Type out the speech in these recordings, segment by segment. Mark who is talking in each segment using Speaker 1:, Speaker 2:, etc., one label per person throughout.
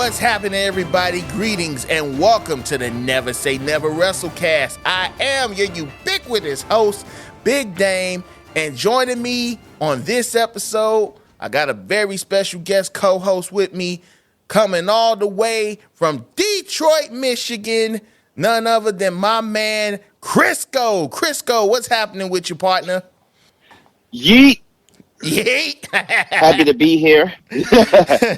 Speaker 1: What's happening, everybody? Greetings and welcome to the Never Say Never WrestleCast. I am your ubiquitous host, Big Dame, and joining me on this episode, I got a very special guest co-host with me, coming all the way from Detroit, Michigan, none other than my man, Krisqo. Krisqo, what's happening with you, partner?
Speaker 2: Yeet.
Speaker 1: Yeet.
Speaker 2: Happy to be here.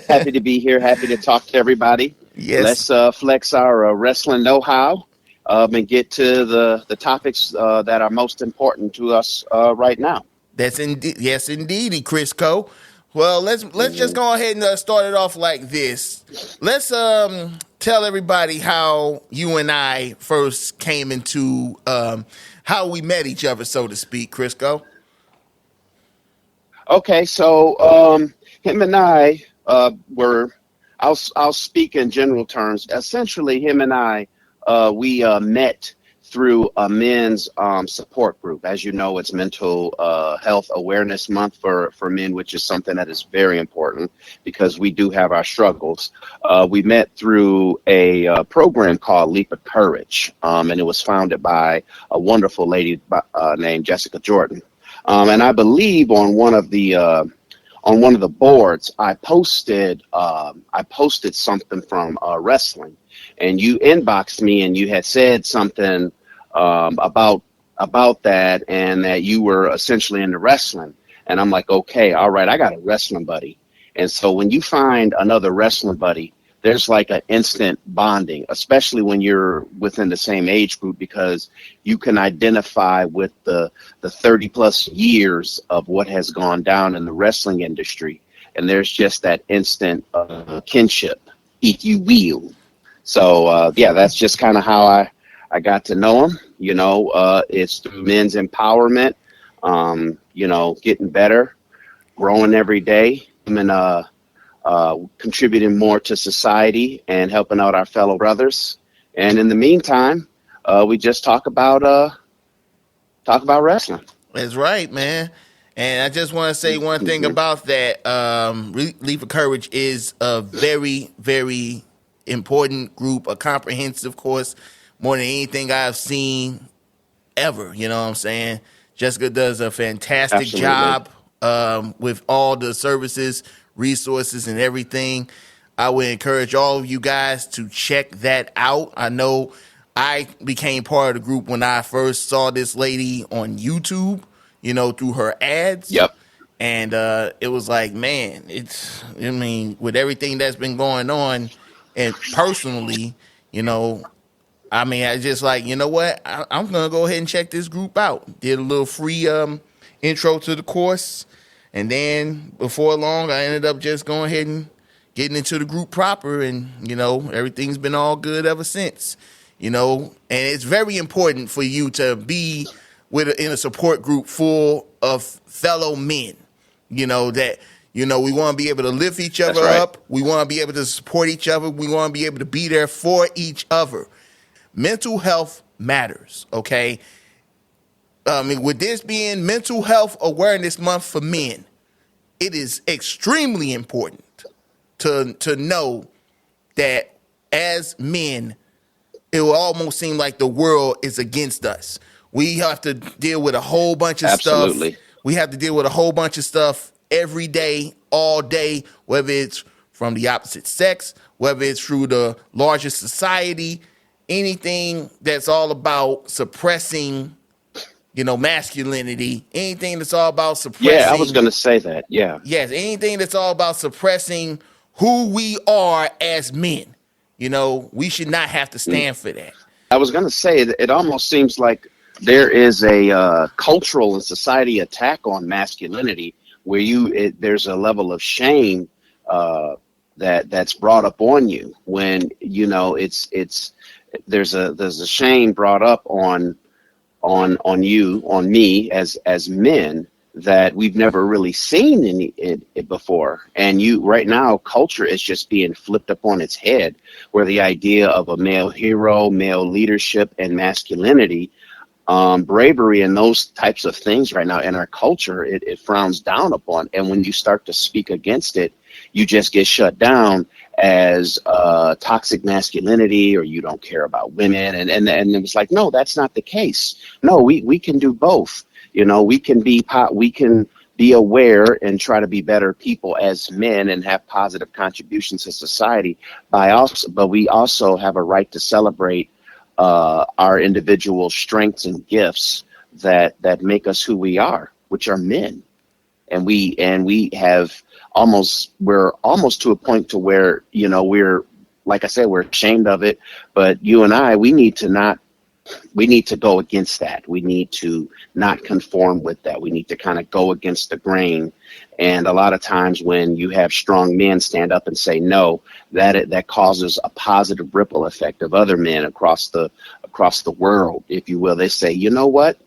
Speaker 2: Happy to be here. Happy to talk to everybody.
Speaker 1: Yes.
Speaker 2: Let's flex our wrestling know-how and get to the topics that are most important to us right now.
Speaker 1: That's indeed, yes, indeedy, Krisqo. Well, let's just go ahead and start it off like this. Let's tell everybody how you and I first came into how we met each other, so to speak, Krisqo.
Speaker 2: Okay, so him and I were. I'll speak in general terms. Essentially, him and I we met through a men's support group. As you know, it's Mental Health Awareness Month for men, which is something that is very important because we do have our struggles. We met through a program called Leap of Courage, and it was founded by a wonderful lady named Jessica Jordan. And I believe on one of the boards, I posted something from wrestling, and you inboxed me and you had said something about that, and that you were essentially into wrestling. And I'm like, okay, all right, I got a wrestling buddy. And so when you find another wrestling buddy, there's like an instant bonding, especially when you're within the same age group, because you can identify with the 30 plus years of what has gone down in the wrestling industry. And there's just that instant kinship, if you will. So, yeah, that's just kind of how I got to know him. You know, it's through men's empowerment, you know, getting better, growing every day, and contributing more to society and helping out our fellow brothers. And in the meantime, we just talk about wrestling.
Speaker 1: That's right, man. And I just want to say one thing about that. Leap of Courage is a very, very important group, a comprehensive course, more than anything I've seen ever. You know what I'm saying? Jessica does a fantastic job with all the services, resources, and everything. I would encourage all of you guys to check that out. I know I became part of the group when I first saw this lady on YouTube, you know, through her ads.
Speaker 2: Yep.
Speaker 1: And it was like, man, with everything that's been going on, and personally, you know, I just like, you know what? I'm going to go ahead and check this group out. Did a little free intro to the course. And then before long, I ended up just going ahead and getting into the group proper. And, you know, everything's been all good ever since, you know. And it's very important for you to be in a support group full of fellow men, you know, that, you know, we want to be able to lift each other up. We want to be able to support each other. We want to be able to be there for each other. Mental health matters, okay? With this being Mental Health Awareness Month for men, it is extremely important to know that as men, it will almost seem like the world is against us. We have to deal with a whole bunch of stuff. We have to deal with a whole bunch of stuff every day, all day, whether it's from the opposite sex, whether it's through the larger society, anything that's all about suppressing, you know, masculinity, anything that's all about suppressing.
Speaker 2: Yeah, I was going to say that. Yeah.
Speaker 1: Yes, anything that's all about suppressing who we are as men. You know, we should not have to stand for that.
Speaker 2: I was going to say that it almost seems like there is a cultural and society attack on masculinity where there's a level of shame that's brought up on you when, you know, there's a shame brought up on me as men that we've never really seen it before. And right now, culture is just being flipped up on its head, where the idea of a male hero, male leadership, and masculinity, bravery, and those types of things right now in our culture, it frowns down upon. And when you start to speak against it, you just get shut down as toxic masculinity, or you don't care about women. And it was like, no, that's not the case. No, we can do both. We can be aware and try to be better people as men and have positive contributions to society but we also have a right to celebrate our individual strengths and gifts that make us who we are, which are men. And we're almost to a point to where, we're, like I said, we're ashamed of it, but you and I, we need to go against that. We need to not conform with that. We need to kind of go against the grain. And a lot of times when you have strong men stand up and say no, that causes a positive ripple effect of other men across the world, if you will. They say, you know what?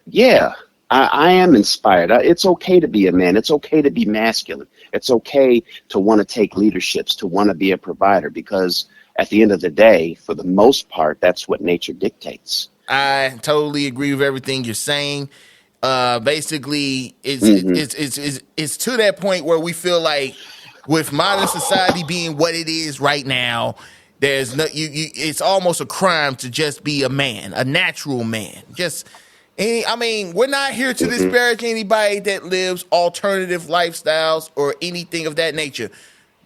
Speaker 2: Yeah, I am inspired. It's okay to be a man. It's okay to be masculine. It's okay to want to take leaderships, to want to be a provider, because at the end of the day, for the most part, that's what nature dictates.
Speaker 1: I totally agree with everything you're saying. Basically,
Speaker 2: Mm-hmm.
Speaker 1: it's to that point where we feel like, with modern society being what it is right now, there's no it's almost a crime to just be a man, a natural man. We're not here to
Speaker 2: Mm-hmm.
Speaker 1: disparage anybody that lives alternative lifestyles or anything of that nature.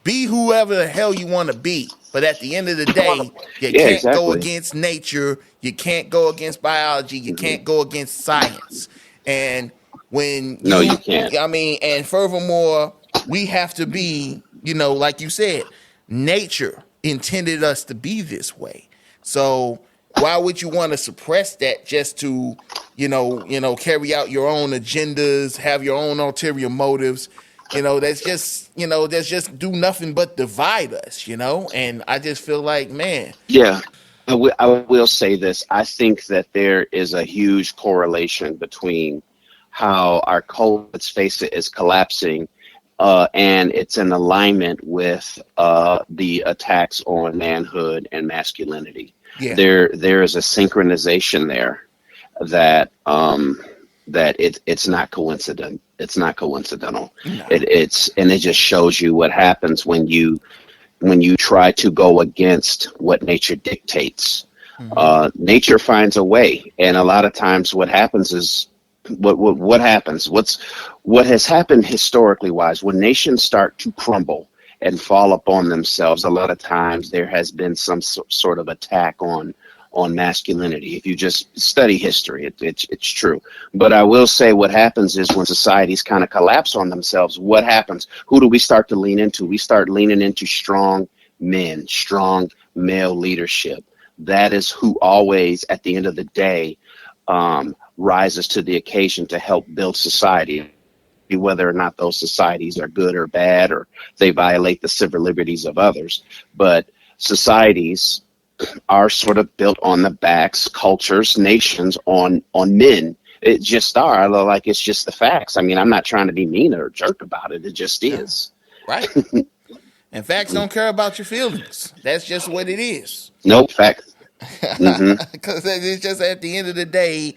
Speaker 1: Be whoever the hell you want to be. But at the end of the day, you
Speaker 2: Yeah,
Speaker 1: can't go
Speaker 2: exactly.
Speaker 1: against nature. You can't go against biology. You
Speaker 2: Mm-hmm.
Speaker 1: can't go against science. And when
Speaker 2: No, you can't.
Speaker 1: and furthermore, we have to be, like you said, nature intended us to be this way. So why would you want to suppress that just to, carry out your own agendas, have your own ulterior motives? That's just do nothing but divide us, And I just feel like, man.
Speaker 2: Yeah. I will say this. I think that there is a huge correlation between how our culture, let's face it, is collapsing, and it's in alignment with the attacks on manhood and masculinity.
Speaker 1: Yeah.
Speaker 2: There is a synchronization there that it's not coincident. It's not coincidental.
Speaker 1: No.
Speaker 2: It just shows you what happens when you try to go against what nature dictates. Nature finds a way, and a lot of times what happens is what happens. What has happened historically wise, when nations start to crumble and fall upon themselves, a lot of times there has been some sort of attack on masculinity. If you just study history, it's true. But I will say what happens is when societies kind of collapse on themselves, what happens? Who do we start to lean into? We start leaning into strong men, strong male leadership. That is who always, at the end of the day, rises to the occasion to help build society, whether or not those societies are good or bad, or they violate the civil liberties of others. But societies are sort of built on the backs, cultures, nations on men. It just are. Like, it's just the facts. I'm not trying to be mean or a jerk about it. It just is.
Speaker 1: Right. And facts don't care about your feelings. That's just what it is.
Speaker 2: Nope. Facts. Mm-hmm.
Speaker 1: Because it's just, at the end of the day,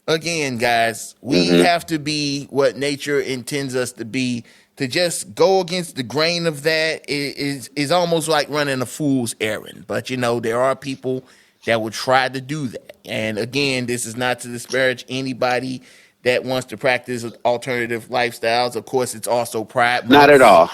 Speaker 1: again, guys, we
Speaker 2: Mm-hmm.
Speaker 1: have to be what nature intends us to be. To just go against the grain of that is almost like running a fool's errand. But there are people that would try to do that. And again, this is not to disparage anybody that wants to practice alternative lifestyles. Of course, it's also Pride
Speaker 2: Not at
Speaker 1: Month.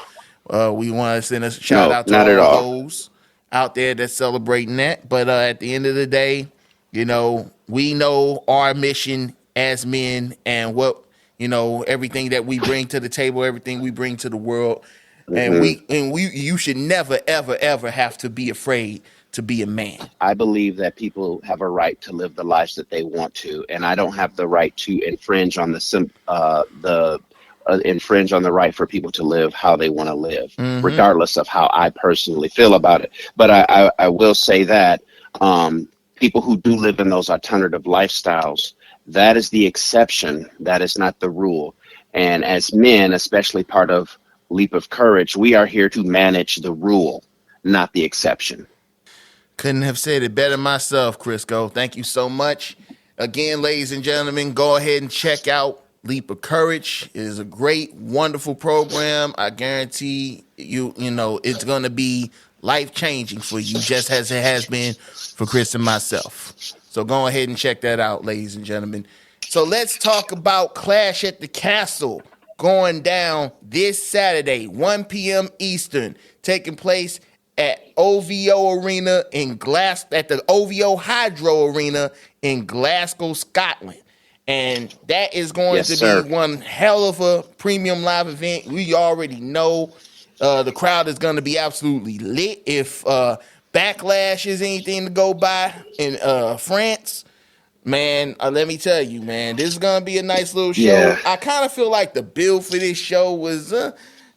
Speaker 2: all.
Speaker 1: We want to send a shout
Speaker 2: No,
Speaker 1: out to
Speaker 2: not at
Speaker 1: all
Speaker 2: all.
Speaker 1: those out there that's celebrating that. But at the end of the day, we know our mission as men and what, everything that we bring to the table, everything we bring to the world. And
Speaker 2: Mm-hmm.
Speaker 1: you should never, ever, ever have to be afraid to be a man.
Speaker 2: I believe that people have a right to live the lives that they want to, and I don't have the right to infringe on infringe on the right for people to live how they want to live,
Speaker 1: Mm-hmm.
Speaker 2: regardless of how I personally feel about it. But I will say that people who do live in those alternative lifestyles, that is the exception. That is not the rule. And as men, especially part of Leap of Courage, we are here to manage the rule, not the exception.
Speaker 1: Couldn't have said it better myself, Krisqo. Thank you so much. Again, ladies and gentlemen, go ahead and check out Leap of Courage. It is a great, wonderful program. I guarantee you, it's going to be life changing for you, just as it has been for Chris and myself. So go ahead and check that out, ladies and gentlemen. So let's talk about Clash at the Castle going down this Saturday, 1 p.m. Eastern, taking place at OVO Arena at the OVO Hydro Arena in Glasgow, Scotland. And that is going to be one hell of a premium live event. We already know the crowd is going to be absolutely lit. If Backlash is anything to go by in France, man, let me tell you, man, this is going to be a nice little show. Yeah. I kind of feel like the build for this show was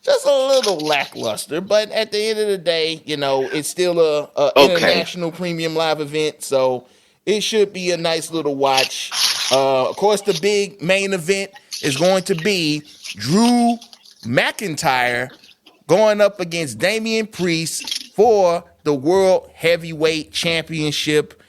Speaker 1: just a little lackluster. But at the end of the day, it's still a international premium live event. So it should be a nice little watch. Of course, the big main event is going to be Drew McIntyre going up against Damian Priest for the World Heavyweight Championship.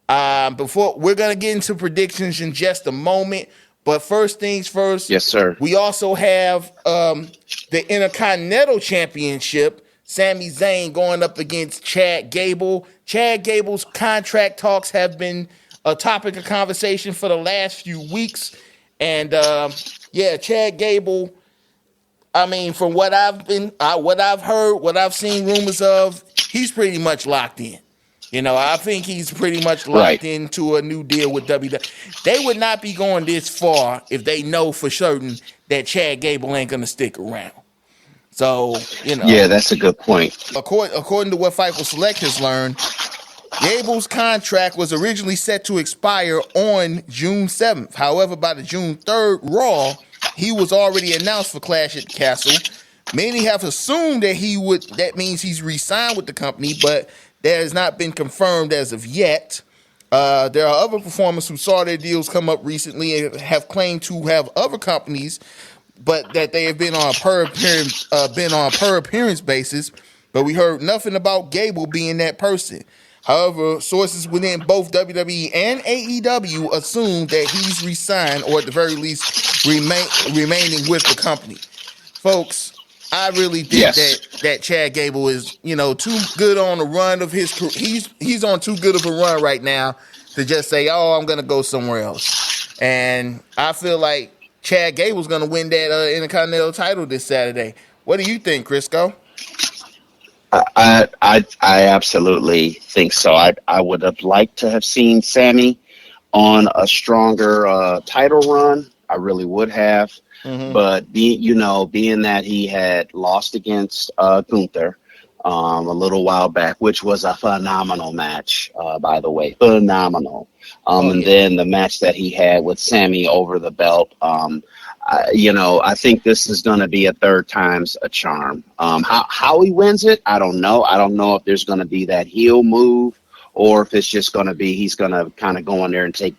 Speaker 1: Before we're going to get into predictions in just a moment, but first things first.
Speaker 2: Yes, sir.
Speaker 1: We also have the Intercontinental Championship. Sami Zayn going up against Chad Gable. Chad Gable's contract talks have been a topic of conversation for the last few weeks. And Chad Gable, I mean, from what I've heard, what I've seen rumors of, he's pretty much locked in. I think he's pretty much locked into a new deal with WWE. They would not be going this far if they know for certain that Chad Gable ain't going to stick around. So,
Speaker 2: Yeah, that's a good point.
Speaker 1: According to what Fightful Select has learned, Gable's contract was originally set to expire on June 7th. However, by the June 3rd Raw, he was already announced for Clash at the Castle. Many have assumed that means he's re-signed with the company, but that has not been confirmed as of yet. There are other performers who saw their deals come up recently and have claimed to have other companies, but that they have been on a per appearance basis. But we heard nothing about Gable being that person. However, sources within both WWE and AEW assume that he's re-signed, or at the very least remaining with the company. Folks, I really think that Chad Gable is, too good on a run of his career. He's on too good of a run right now to just say, "Oh, I'm going to go somewhere else." And I feel like Chad Gable's going to win that Intercontinental title this Saturday. What do you think, Krisqo?
Speaker 2: I absolutely think so. I would have liked to have seen Sami on a stronger title run. I really would have. Mm-hmm. But being that he had lost against Gunther a little while back, which was a phenomenal match, by the way, phenomenal. And then the match that he had with Sami over the belt. I think this is going to be a third time's a charm. How he wins it, I don't know. I don't know if there's going to be that heel move, or if it's just going to be he's going to kind of go in there and take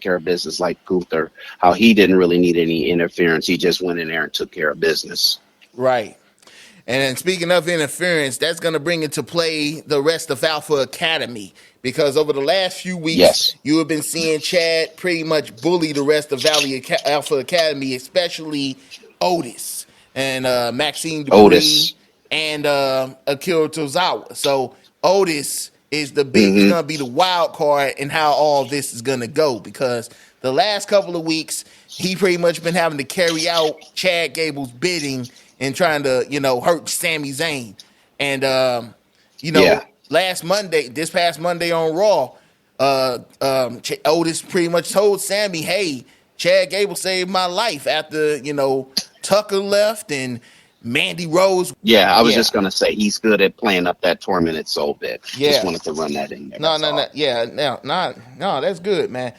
Speaker 2: care of business like Gunther, how he didn't really need any interference. He just went in there and took care of business.
Speaker 1: Right. And then speaking of interference, that's going to bring into play the rest of Alpha Academy, because over the last few weeks, you have been seeing Chad pretty much bully the rest of Alpha Academy, especially Otis and Maxine Dupree and Akira Tozawa. So Otis is the big, going to be the wild card in how all this is going to go, because the last couple of weeks, he pretty much been having to carry out Chad Gable's bidding and trying to, hurt Sami Zayn. And, this past Monday on Raw, Otis pretty much told Sami, "Hey, Chad Gable saved my life after, Tucker left and Mandy Rose."
Speaker 2: Yeah, I was just going to say he's good at playing up that tormented soul bit. Yeah. Just wanted to run that in there.
Speaker 1: No. Yeah, no, that's good, man.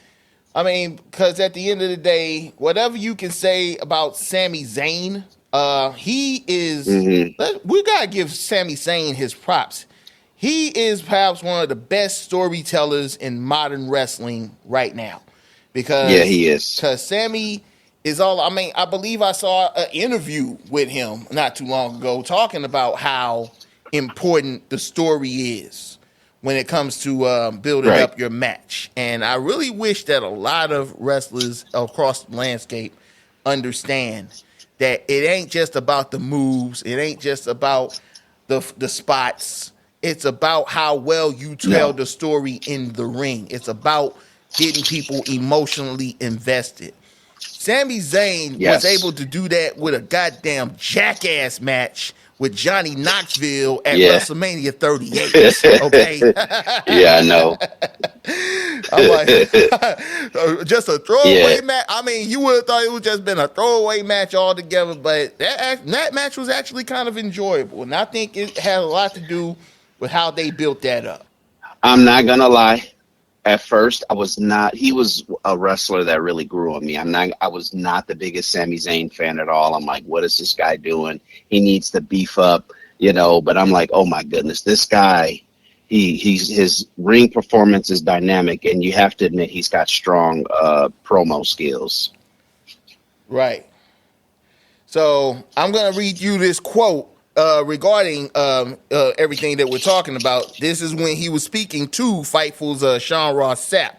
Speaker 1: I mean, because at the end of the day, whatever you can say about Sami Zayn, he is, we got to give Sami Zayn his props. He is perhaps one of the best storytellers in modern wrestling right now. Because
Speaker 2: he is.
Speaker 1: Because Sami is I believe I saw an interview with him not too long ago talking about how important the story is when it comes to building up your match. And I really wish that a lot of wrestlers across the landscape understand that it ain't just about the moves. It ain't just about the spots. It's about how well you tell
Speaker 2: No.
Speaker 1: the story in the ring. It's about getting people emotionally invested. Sami Zayn was able
Speaker 2: Yes.
Speaker 1: to do that with a goddamn jackass match with Johnny Knoxville at
Speaker 2: Yeah.
Speaker 1: WrestleMania 38. Okay.
Speaker 2: Yeah, I know.
Speaker 1: I'm like, just a
Speaker 2: Yeah.
Speaker 1: throwaway match. I mean, you would have thought it would just been a throwaway match altogether, but that match was actually kind of enjoyable. And I think it had a lot to do with how they built that up.
Speaker 2: I'm not gonna lie. At first, I was not. He was a wrestler that really grew on me. I was not the biggest Sami Zayn fan at all. I'm like, what is this guy doing? He needs to beef up, you know. But I'm like, oh my goodness, this guy. His ring performance is dynamic, and you have to admit he's got strong promo skills.
Speaker 1: Right. So I'm going to read you this quote regarding everything that we're talking about. This is when he was speaking to Fightful's Sean Ross Sapp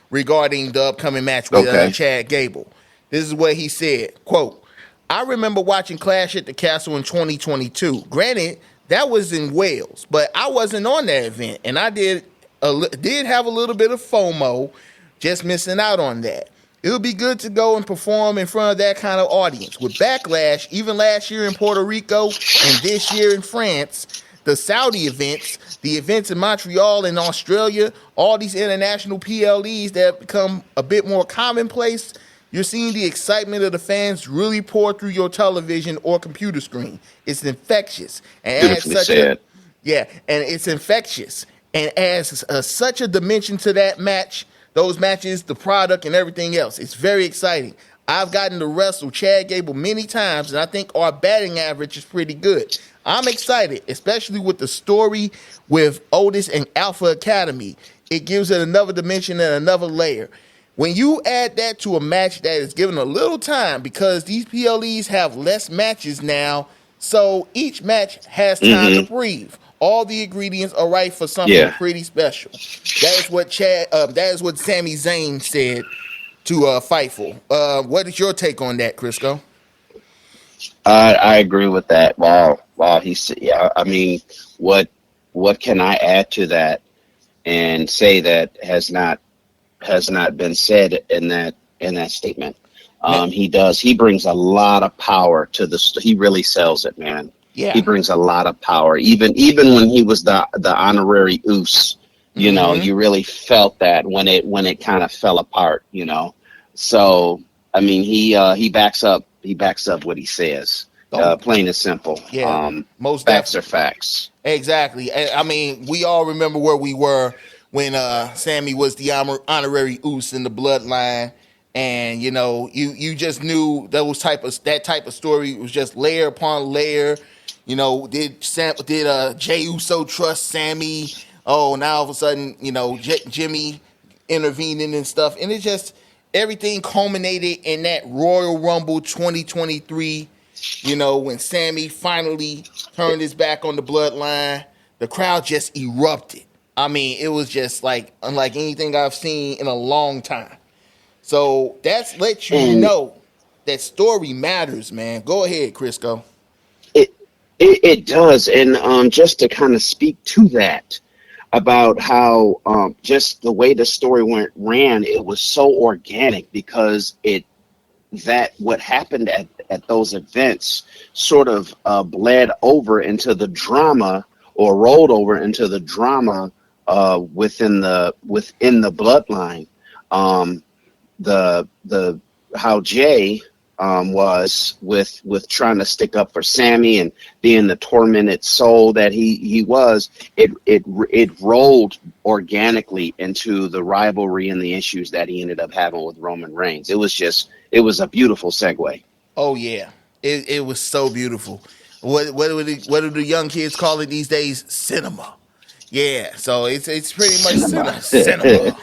Speaker 1: regarding the upcoming match with
Speaker 2: Okay.
Speaker 1: Chad Gable. This is what he said, quote, I remember watching Clash at the Castle in 2022. Granted, that was in Wales, but I wasn't on that event, and I did have a little bit of FOMO, just missing out on that. It would be good to go and perform in front of that kind of audience. With Backlash, even last year in Puerto Rico and this year in France, the Saudi events, the events in Montreal and Australia, all these international PLEs that have become a bit more commonplace, you're seeing the excitement of the fans really pour through your television or computer screen. It's infectious. And
Speaker 2: Beautifully said.
Speaker 1: and it's infectious. And adds such a dimension to that match, those matches, the product, and everything else. It's very exciting. I've gotten to wrestle Chad Gable many times, and I think our batting average is pretty good. I'm excited, especially with the story with Otis and Alpha Academy. It gives it another dimension and another layer. When you add that to a match that is given a little time, because these PLEs have less matches now, so each match has time to breathe. All the ingredients are right for something pretty special. That is what Sami Zayn said to Fightful. What is your take on that, Krisqo?
Speaker 2: I agree with that. Wow, yeah. I mean, what can I add to that and say that has not been said in that statement? He brings a lot of power to he really sells it, man.
Speaker 1: Yeah.
Speaker 2: He brings a lot of power. Even when he was the honorary Oos, you know, you really felt that when it kind of fell apart, you know. So I mean, he backs up what he says. Plain and simple.
Speaker 1: Yeah. Most
Speaker 2: facts
Speaker 1: definitely.
Speaker 2: are facts.
Speaker 1: Exactly. I mean, we all remember where we were when Sammy was the honorary Oos in the bloodline. And you know, you just knew that type of story was just layer upon layer. You know, did Jey Uso trust Sammy? Oh, now all of a sudden, you know, Jimmy intervening and stuff, and it just everything culminated in that Royal Rumble 2023. You know, when Sammy finally turned his back on the bloodline, the crowd just erupted. I mean, it was just like unlike anything I've seen in a long time. So that's let you know that story matters, man. Go ahead, Krisqo.
Speaker 2: It does, and just to kind of speak to that about how just the way the story ran, it was so organic because what happened at those events sort of bled over into the drama or rolled over into the drama within the bloodline. The how Jay was with trying to stick up for Sammy and being the tormented soul that he was, it rolled organically into the rivalry and the issues that he ended up having with Roman Reigns. It was a beautiful segue.
Speaker 1: Oh yeah, it was so beautiful. What do the young kids call it these days? Cinema. Yeah, so it's pretty much cinema.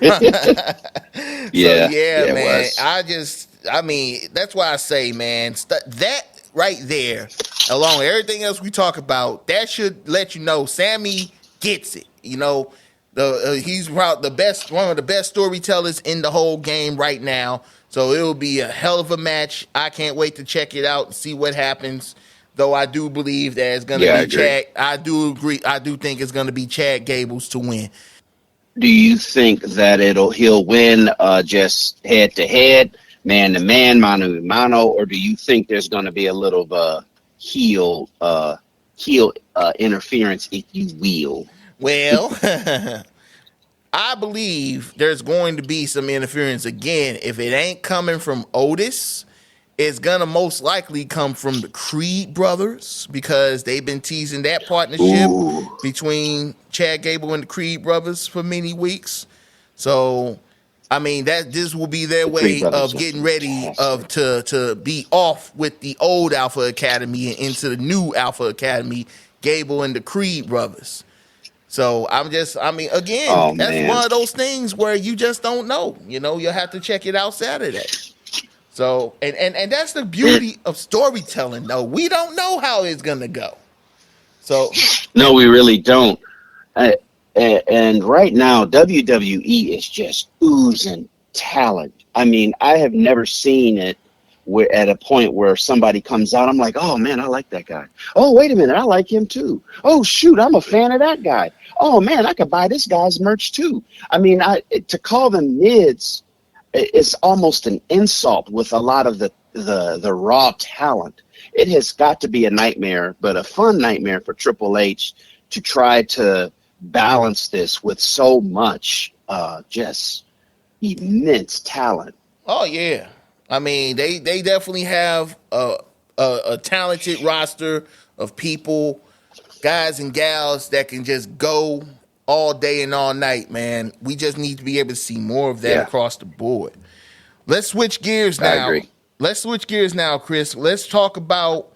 Speaker 2: Yeah,
Speaker 1: man.
Speaker 2: it was.
Speaker 1: I mean, that's why I say, man, that right there, along with everything else we talk about, that should let you know Sammy gets it. You know, he's one of the best storytellers in the whole game right now. So it'll be a hell of a match. I can't wait to check it out and see what happens. Though I do believe that it's going to
Speaker 2: Yeah, I
Speaker 1: be
Speaker 2: agree.
Speaker 1: Chad. I do agree. I do think it's going to be Chad Gables to win.
Speaker 2: Do you think that he'll win just head to head, man to man, mano to mano, or do you think there's going to be a little heel interference, if you will?
Speaker 1: Well, I believe there's going to be some interference again. If it ain't coming from Otis, it's gonna most likely come from the Creed brothers because they've been teasing that partnership
Speaker 2: Ooh,
Speaker 1: between Chad Gable and the Creed brothers for many weeks. So, I mean that this will be their
Speaker 2: the Creed
Speaker 1: way
Speaker 2: brothers
Speaker 1: of
Speaker 2: are
Speaker 1: getting ready of
Speaker 2: fantastic.
Speaker 1: to be off with the old Alpha Academy and into the new Alpha Academy, Gable and the Creed brothers. So I mean, again,
Speaker 2: Oh
Speaker 1: that's
Speaker 2: man.
Speaker 1: one of those things where you just don't know. You'll have to check it out Saturday. So, and that's the beauty of storytelling, though. We don't know how it's gonna go. So,
Speaker 2: No, we really don't. Uh, and right now, WWE is just oozing talent. I mean, I have never seen it where at a point where somebody comes out, I'm like, oh man, I like that guy. Oh, wait a minute, I like him too. Oh shoot, I'm a fan of that guy. Oh man, I could buy this guy's merch too. I mean, to call them mids is almost an insult with a lot of the raw talent. It has got to be a nightmare, but a fun nightmare for Triple H to try to balance this with so much just immense talent.
Speaker 1: oh yeah, I mean they definitely have a talented roster of people, guys and gals that can just go all day and all night. Man, we just need to be able to see more of that
Speaker 2: Yeah,
Speaker 1: across the board. Let's switch gears
Speaker 2: I
Speaker 1: now.
Speaker 2: agree.
Speaker 1: Chris. Let's talk about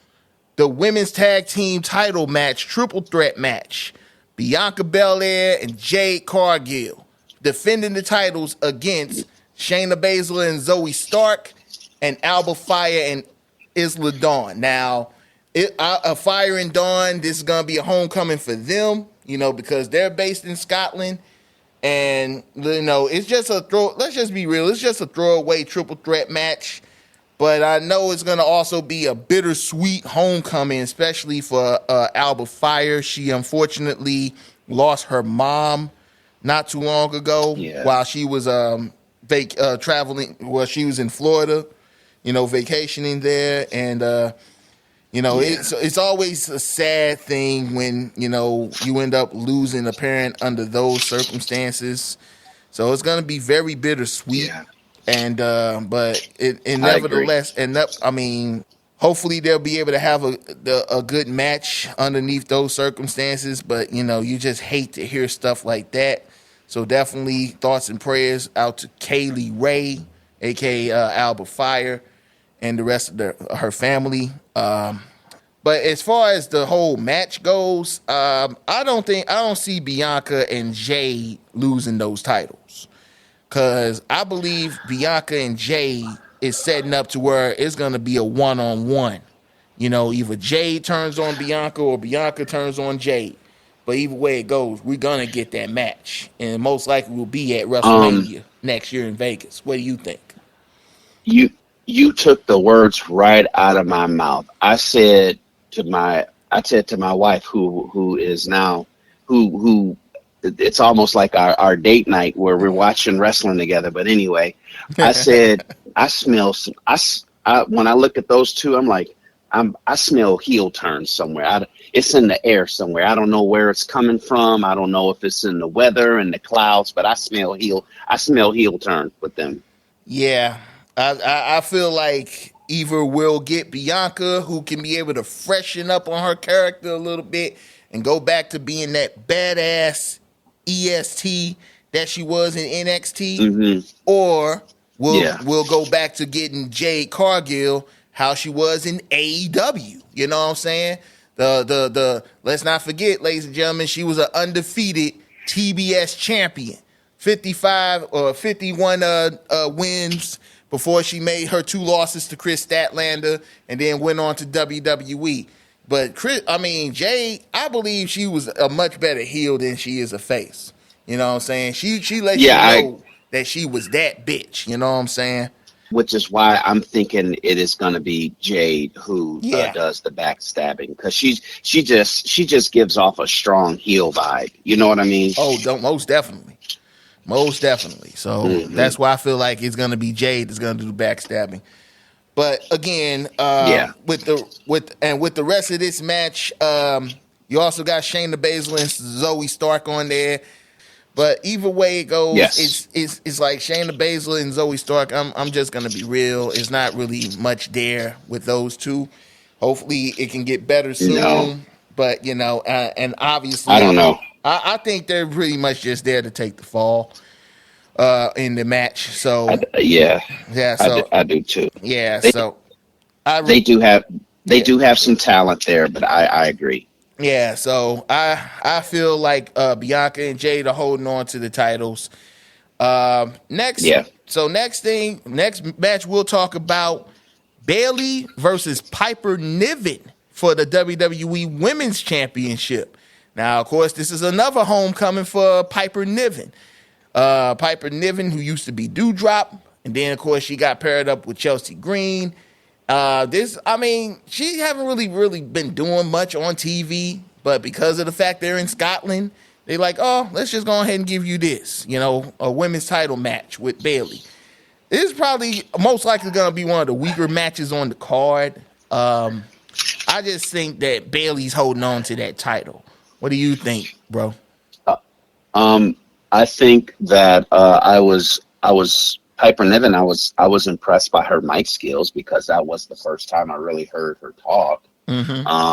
Speaker 1: the women's tag team title match, triple threat match. Bianca Belair and Jade Cargill defending the titles against Shayna Baszler and Zoe Stark and Alba Fire and Isla Dawn. Now, Fire and Dawn, this is going to be a homecoming for them, because they're based in Scotland. And, it's just a let's just be real, it's just a throwaway triple threat match. But I know it's going to also be a bittersweet homecoming, especially for Alba Fire. She unfortunately lost her mom not too long ago
Speaker 2: Yeah,
Speaker 1: while she was traveling. Well, she was in Florida, vacationing there. And,
Speaker 2: yeah,
Speaker 1: it's always a sad thing when, you end up losing a parent under those circumstances. So it's going to be very bittersweet.
Speaker 2: yeah.
Speaker 1: And but it
Speaker 2: I agree.
Speaker 1: nevertheless, I mean, hopefully they'll be able to have a good match underneath those circumstances. But you just hate to hear stuff like that. So definitely thoughts and prayers out to Kaylee Ray, aka Alba Fire, and the rest of her family. But as far as the whole match goes, I don't see Bianca and Jay losing those titles. Cause I believe Bianca and Jade is setting up to where it's gonna be a one-on-one. Either Jade turns on Bianca or Bianca turns on Jade. But either way it goes, we're gonna get that match, and most likely will be at
Speaker 2: Um,
Speaker 1: WrestleMania next year in Vegas. What do you think?
Speaker 2: you you took the words right out of my mouth. I said to my wife, who is now who it's almost like our date night where we're watching wrestling together. But anyway, I said I smell some. When I look at those two, I'm like I smell heel turns somewhere. It's in the air somewhere. I don't know where it's coming from. I don't know if it's in the weather and the clouds, but I smell heel. I smell heel turn with them.
Speaker 1: Yeah, I feel like either we'll get Bianca, who can be able to freshen up on her character a little bit and go back to being that badass EST that she was in NXT,
Speaker 2: Hmm.
Speaker 1: or we'll
Speaker 2: Yeah.
Speaker 1: we'll go back to getting Jade Cargill how she was in AEW. You know what I'm saying? The let's not forget, ladies and gentlemen, she was an undefeated TBS champion. 55 or 51 wins before she made her two losses to Chris Statlander and then went on to WWE. But Jade, I believe she was a much better heel than she is a face. You know what I'm saying? She lets you
Speaker 2: Yeah. I
Speaker 1: know that she was that bitch. You know what I'm saying?
Speaker 2: which is why I'm thinking it is going to be Jade who
Speaker 1: Yeah.
Speaker 2: does the backstabbing, because she just gives off a strong heel vibe. You know what I mean?
Speaker 1: Oh, don't most definitely. Most definitely. So that's why I feel like it's gonna be Jade that's gonna do the backstabbing. But again,
Speaker 2: Yeah.
Speaker 1: with the rest of this match, you also got Shayna Baszler and Zoe Stark on there. But either way it goes,
Speaker 2: Yes.
Speaker 1: it's like Shayna Baszler and Zoe Stark. I'm just gonna be real. It's not really much there with those two. Hopefully it can get better
Speaker 2: No,
Speaker 1: soon. But and
Speaker 2: I
Speaker 1: obviously,
Speaker 2: don't know.
Speaker 1: I think they're pretty much just there to take the fall in the match. So
Speaker 2: Yeah,
Speaker 1: yeah, so
Speaker 2: I do too.
Speaker 1: yeah,
Speaker 2: They
Speaker 1: so I
Speaker 2: they do have they
Speaker 1: yeah.
Speaker 2: do have some talent there, but I agree.
Speaker 1: Yeah, so I feel like Bianca and Jade are holding on to the titles. Next,
Speaker 2: Yeah.
Speaker 1: so next match we'll talk about Bayley versus Piper Niven for the WWE Women's Championship. Now, of course, this is another homecoming for Piper Niven. Piper Niven, who used to be Dewdrop, and then of course she got paired up with Chelsea Green. She haven't really been doing much on TV, but because of the fact they're in Scotland, they like, oh, let's just go ahead and give you this, a women's title match with Bayley. This is probably most likely going to be one of the weaker matches on the card. I just think that Bayley's holding on to that title. What do you think, bro?
Speaker 2: I think that I was Piper Niven. I was impressed by her mic skills, because that was the first time I really heard her talk. Not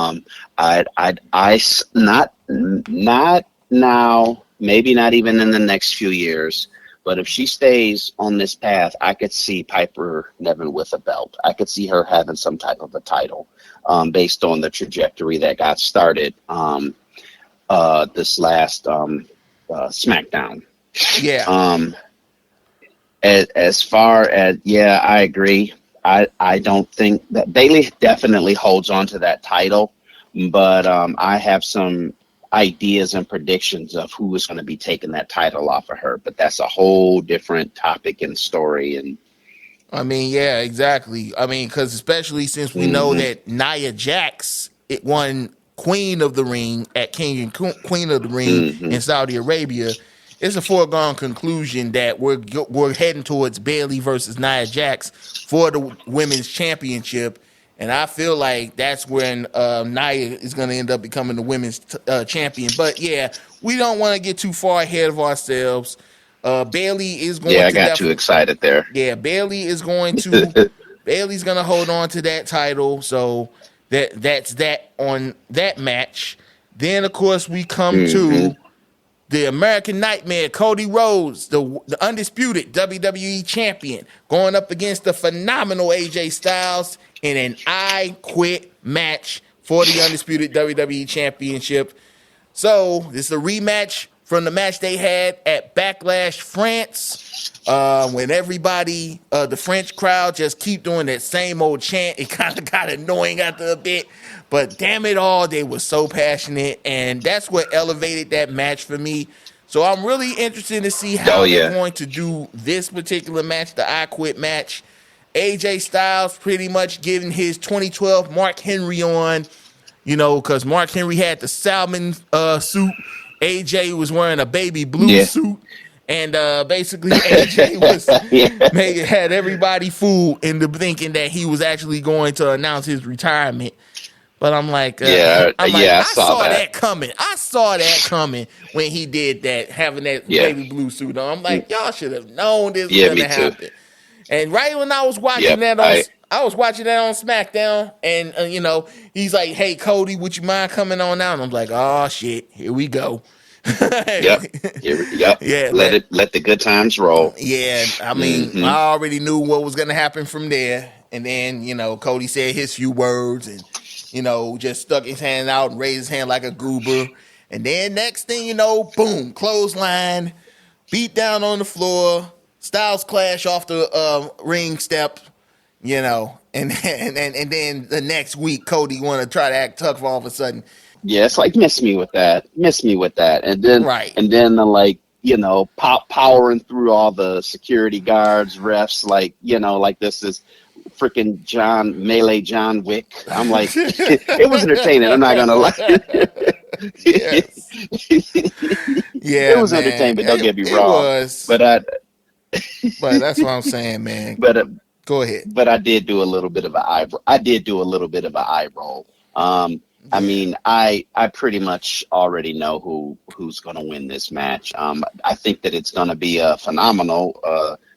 Speaker 2: now, maybe not even in the next few years, but if she stays on this path, I could see Piper Niven with a belt. I could see her having some type of a title, based on the trajectory that got started this last SmackDown.
Speaker 1: Yeah.
Speaker 2: As far as, yeah, I agree. I don't think that Bayley definitely holds on to that title, but I have some ideas and predictions of who is going to be taking that title off of her. But that's a whole different topic and story. And
Speaker 1: Yeah, exactly. Because especially since we know that Nia Jax won Queen of the Ring at King and Queen of the Ring in Saudi Arabia, it's a foregone conclusion that we're heading towards Bayley versus Nia Jax for the women's championship. And I feel like that's when Nia is going to end up becoming the women's champion. But yeah, we don't want to get too far ahead of ourselves. Bayley is going to
Speaker 2: I got too excited there.
Speaker 1: Yeah, Bayley's going to hold on to that title. So that's that on that match. Then of course we come to the American Nightmare, Cody Rhodes, the undisputed WWE champion, going up against the phenomenal AJ Styles in an I Quit match for the undisputed WWE championship. So this is a rematch from the match they had at Backlash France, when everybody, the French crowd, just keep doing that same old chant. It kind of got annoying after a bit, but damn it all, they were so passionate, and that's what elevated that match for me. So I'm really interested to see how they're going to do this particular match, the I Quit match. AJ Styles pretty much giving his 2012 Mark Henry on, because Mark Henry had the salmon suit. AJ was wearing a baby blue suit, and basically AJ was had everybody fooled into thinking that he was actually going to announce his retirement. But I'm like, I saw that coming. I saw that coming when he did that, having that baby blue suit on. I'm like, y'all should have known this was going to happen. And right when I was watching I was watching that on SmackDown, and he's like, "Hey Cody, would you mind coming on out?" And I'm like, "Oh shit, here we go."
Speaker 2: Yeah. Let the good times roll.
Speaker 1: Yeah, I already knew what was gonna happen from there, and then Cody said his few words, and just stuck his hand out and raised his hand like a goober, and then next thing you know, boom, clothesline, beat down on the floor, Styles clash off the ring step. And then the next week, Cody want to try to act tough all of a sudden.
Speaker 2: Yeah, it's like miss me with that, and then powering through all the security guards, refs, like this is freaking John Wick. I'm like, it was entertaining. I'm not gonna lie.
Speaker 1: Yes.
Speaker 2: It
Speaker 1: Yeah,
Speaker 2: was
Speaker 1: man.
Speaker 2: entertainment. Don't get me
Speaker 1: It
Speaker 2: wrong,
Speaker 1: was.
Speaker 2: but I,
Speaker 1: But that's what I'm saying, man.
Speaker 2: but
Speaker 1: Go ahead.
Speaker 2: but I did do a little bit of an eye. I did do a little bit of an eye roll. I
Speaker 1: Yeah.
Speaker 2: mean, I pretty much already know who's going to win this match. I think that it's going to be a phenomenal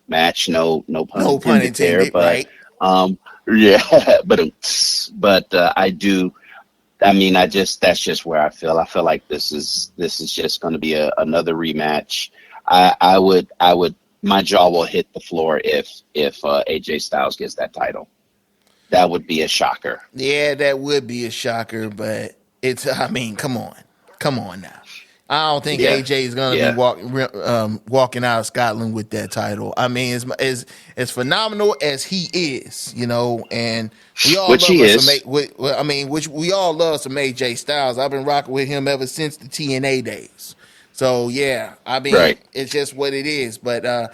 Speaker 2: match. No pun
Speaker 1: No pun
Speaker 2: intended there,
Speaker 1: intended,
Speaker 2: but
Speaker 1: right?
Speaker 2: yeah, but I do. I mean, that's just where I feel. I feel like this is just going to be another rematch. I would my jaw will hit the floor if AJ Styles gets that title. That would be a shocker.
Speaker 1: Yeah, that would be a shocker, but I mean, come on now. I don't think
Speaker 2: Yeah,
Speaker 1: AJ is gonna be
Speaker 2: yeah,
Speaker 1: walking out of Scotland with that title. I mean, as phenomenal as he is, and we all
Speaker 2: which
Speaker 1: love
Speaker 2: he
Speaker 1: us some.
Speaker 2: is.
Speaker 1: Which we all love some AJ Styles. I've been rocking with him ever since the TNA days. So yeah, I mean,
Speaker 2: Right.
Speaker 1: it's just what it is. But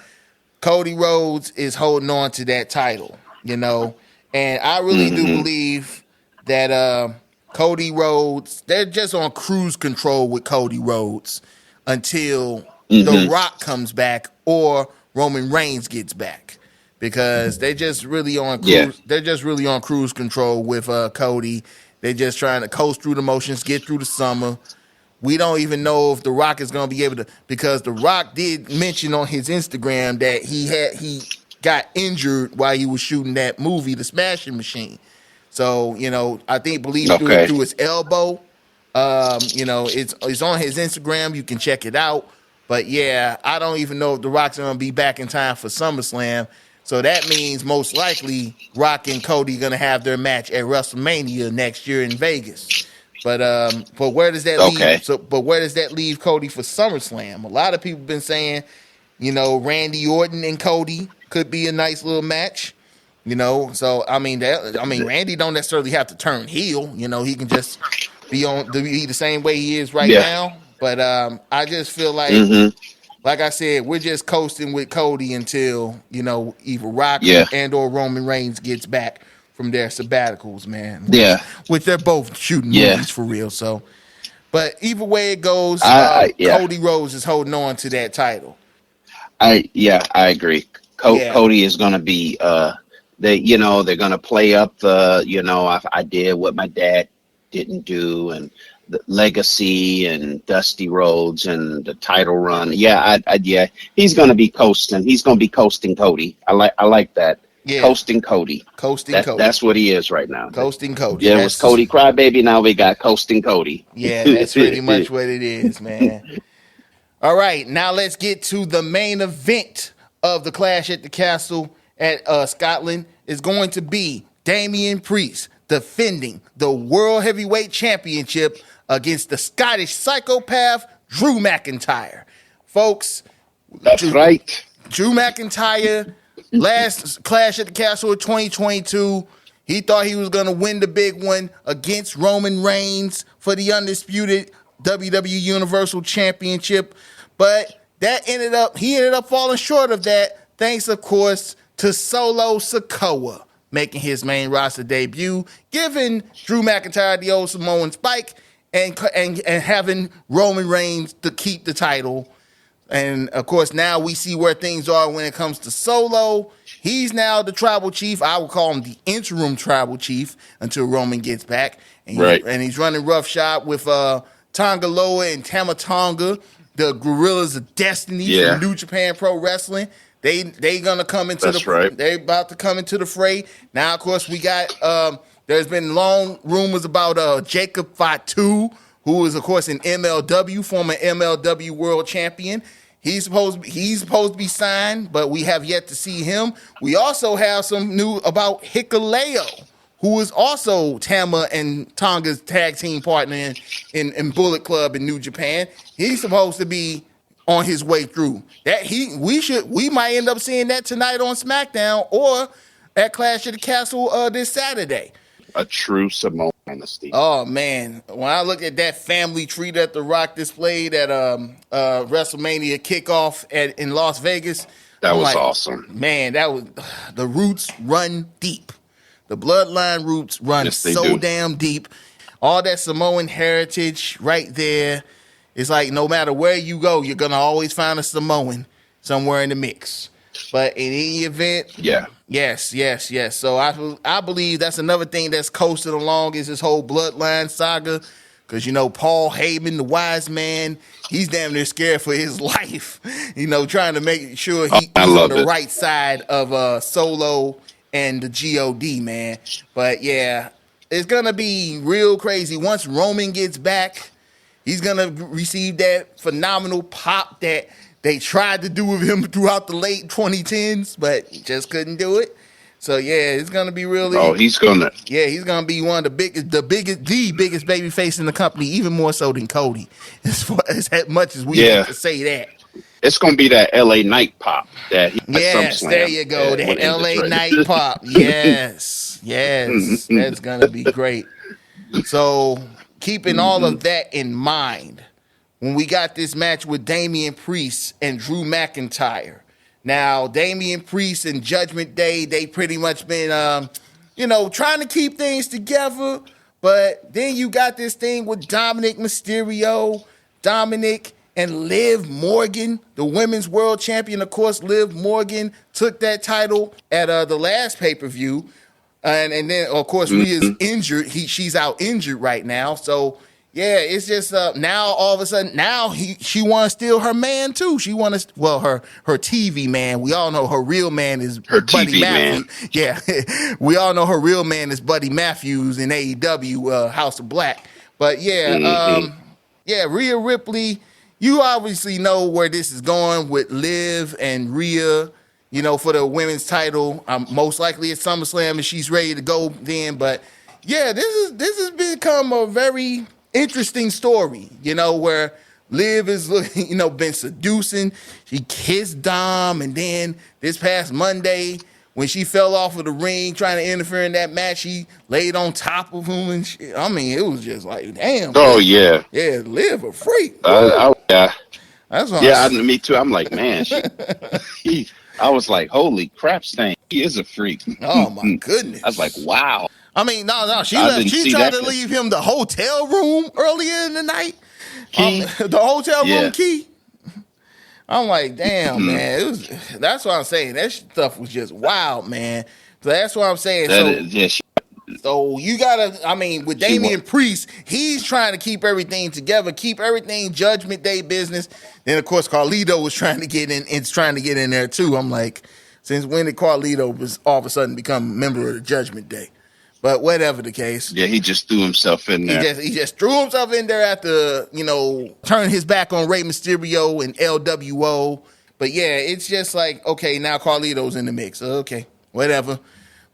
Speaker 1: Cody Rhodes is holding on to that title, and I really do
Speaker 2: Hmm.
Speaker 1: believe that Cody Rhodes, they're just on cruise control with Cody Rhodes until The
Speaker 2: Hmm.
Speaker 1: Rock comes back or Roman Reigns gets back. Because they're just really on
Speaker 2: Yeah.
Speaker 1: cruise control with Cody. They're just trying to coast through the motions, get through the summer. We don't even know if The Rock is going to be able to, because The Rock did mention on his Instagram that he got injured while he was shooting that movie, The Smashing Machine. So I believe
Speaker 2: Okay.
Speaker 1: through his elbow. It's on his Instagram. You can check it out. But yeah, I don't even know if The Rock's going to be back in time for SummerSlam. So that means most likely Rock and Cody going to have their match at WrestleMania next year in Vegas. But where does that leave?
Speaker 2: Okay.
Speaker 1: But where does that leave Cody for SummerSlam? A lot of people have been saying, Randy Orton and Cody could be a nice little match. So Randy don't necessarily have to turn heel. He can just be the same way he is right
Speaker 2: Yeah.
Speaker 1: now. But I just feel
Speaker 2: Hmm.
Speaker 1: like I said, we're just coasting with Cody until either Rock
Speaker 2: Yeah.
Speaker 1: and or Roman Reigns gets back from their sabbaticals, man. Which
Speaker 2: Yeah.
Speaker 1: which they're both shooting
Speaker 2: Yeah.
Speaker 1: movies for real. So, but either way it goes,
Speaker 2: Yeah.
Speaker 1: Cody Rhodes is holding on to that title.
Speaker 2: I agree.
Speaker 1: Yeah,
Speaker 2: Cody is going to be they're going to play up the I did what my dad didn't do, and the legacy and Dusty Rhodes and the title run. Yeah, yeah, he's going to be coasting. He's going to be coasting Cody. I like that.
Speaker 1: yeah,
Speaker 2: Coasting Cody.
Speaker 1: coasting Cody,
Speaker 2: That's what he is right now.
Speaker 1: coasting Cody.
Speaker 2: Yeah, it was
Speaker 1: That's
Speaker 2: Cody Crybaby. Now we got coasting Cody.
Speaker 1: yeah, that's pretty much what it is, man. All right, now let's get to the main event of the Clash at the Castle at Scotland. Is going to be Damian Priest defending the World Heavyweight Championship against the Scottish psychopath Drew McIntyre. Folks,
Speaker 2: That's right.
Speaker 1: Drew McIntyre, last Clash at the Castle of 2022, he thought he was going to win the big one against Roman Reigns for the undisputed WWE Universal Championship, but he ended up falling short of that, thanks, of course, to Solo Sikoa making his main roster debut, giving Drew McIntyre the old Samoan spike, and having Roman Reigns to keep the title. And of course, now we see where things are when it comes to Solo. He's now the tribal chief. I would call him the interim tribal chief until Roman gets back. And
Speaker 2: Right.
Speaker 1: he's running roughshod with Tonga Loa and Tama Tonga, the Gorillas of Destiny
Speaker 2: Yeah.
Speaker 1: from New Japan Pro Wrestling. They gonna come into
Speaker 2: That's right.
Speaker 1: They about to come into the fray. Now, of course, we got there's been long rumors about Jacob Fatu, who is, of course, an MLW, former MLW world champion. He's supposed to be signed, but we have yet to see him. We also have some news about Hikuleo, who is also Tama and Tonga's tag team partner in Bullet Club in New Japan. He's supposed to be on his way through. We might end up seeing that tonight on SmackDown or at Clash of the Castle this Saturday.
Speaker 2: A true Samoan. dynasty.
Speaker 1: Oh man, when I look at that family tree that The Rock displayed at WrestleMania kickoff in Las Vegas,
Speaker 2: That
Speaker 1: I'm
Speaker 2: was
Speaker 1: like,
Speaker 2: awesome.
Speaker 1: man, that was the roots run deep. The bloodline roots run
Speaker 2: Yes, they
Speaker 1: so
Speaker 2: do.
Speaker 1: damn deep. All that Samoan heritage right there. It's like no matter where you go, you're gonna always find a Samoan somewhere in the mix. But in any event,
Speaker 2: Yeah.
Speaker 1: yes. So I believe that's another thing that's coasting along is this whole bloodline saga. Because, Paul Heyman, the wise man, he's damn near scared for his life, trying to make sure
Speaker 2: I
Speaker 1: he's on
Speaker 2: love
Speaker 1: the
Speaker 2: it.
Speaker 1: right side of Solo and the God, man. But yeah, it's going to be real crazy. Once Roman gets back, he's going to receive that phenomenal pop that they tried to do with him throughout the late 2010s, but just couldn't do it. So yeah, it's gonna be really.
Speaker 2: Oh, he's gonna
Speaker 1: be one of the biggest baby face in the company, even more so than Cody. As much as we hate to say that.
Speaker 2: It's gonna be that LA Knight pop that he had
Speaker 1: Yes,
Speaker 2: SummerSlam.
Speaker 1: there you go. That LA Knight pop. Yes, that's gonna be great. So keeping all of that in mind, when we got this match with Damian Priest and Drew McIntyre. Now, Damian Priest and Judgment Day, they pretty much been, trying to keep things together. But then you got this thing with Dominic Mysterio, and Liv Morgan, the women's world champion. Of course, Liv Morgan took that title at the last pay-per-view. And then, of course, Rhea's injured. She's out injured right now. So, yeah, it's just now all of a sudden now she want to steal her man too. She want to her TV man. We all know her real man is
Speaker 2: her
Speaker 1: Buddy
Speaker 2: TV
Speaker 1: Matthews.
Speaker 2: Man.
Speaker 1: Yeah, we all know her real man is Buddy Matthews in AEW House of Black. But yeah, Rhea Ripley. You obviously know where this is going with Liv and Rhea. For the women's title. Most likely at SummerSlam and she's ready to go then. But yeah, this has become a very interesting story, where Liv is looking, been seducing. She kissed Dom, and then this past Monday, when she fell off of the ring trying to interfere in that match, she laid on top of him and shit. I mean, it was just like, damn.
Speaker 2: Oh yeah,
Speaker 1: Liv a freak.
Speaker 2: Yeah.
Speaker 1: That's what
Speaker 2: me too. I'm like, man, I was like, holy crap, Stain. He is a freak.
Speaker 1: Oh my goodness.
Speaker 2: I was like, wow.
Speaker 1: I mean, no. She tried to leave him the hotel room earlier in the night.
Speaker 2: Key.
Speaker 1: The hotel room key. I'm like, damn, man. That's what I'm saying. That stuff was just wild, man. So that's what I'm saying. So you gotta, with Damian Priest, he's trying to keep everything together, keep everything Judgment Day business. Then of course Carlito was trying to get in. It's trying to get in there too. I'm like, since when did Carlito was all of a sudden become a member of the Judgment Day? But whatever the case.
Speaker 2: Yeah, he just threw himself in there.
Speaker 1: He just threw himself in there after, turning his back on Rey Mysterio and LWO. But yeah, it's just like, okay, now Carlito's in the mix. Okay, whatever.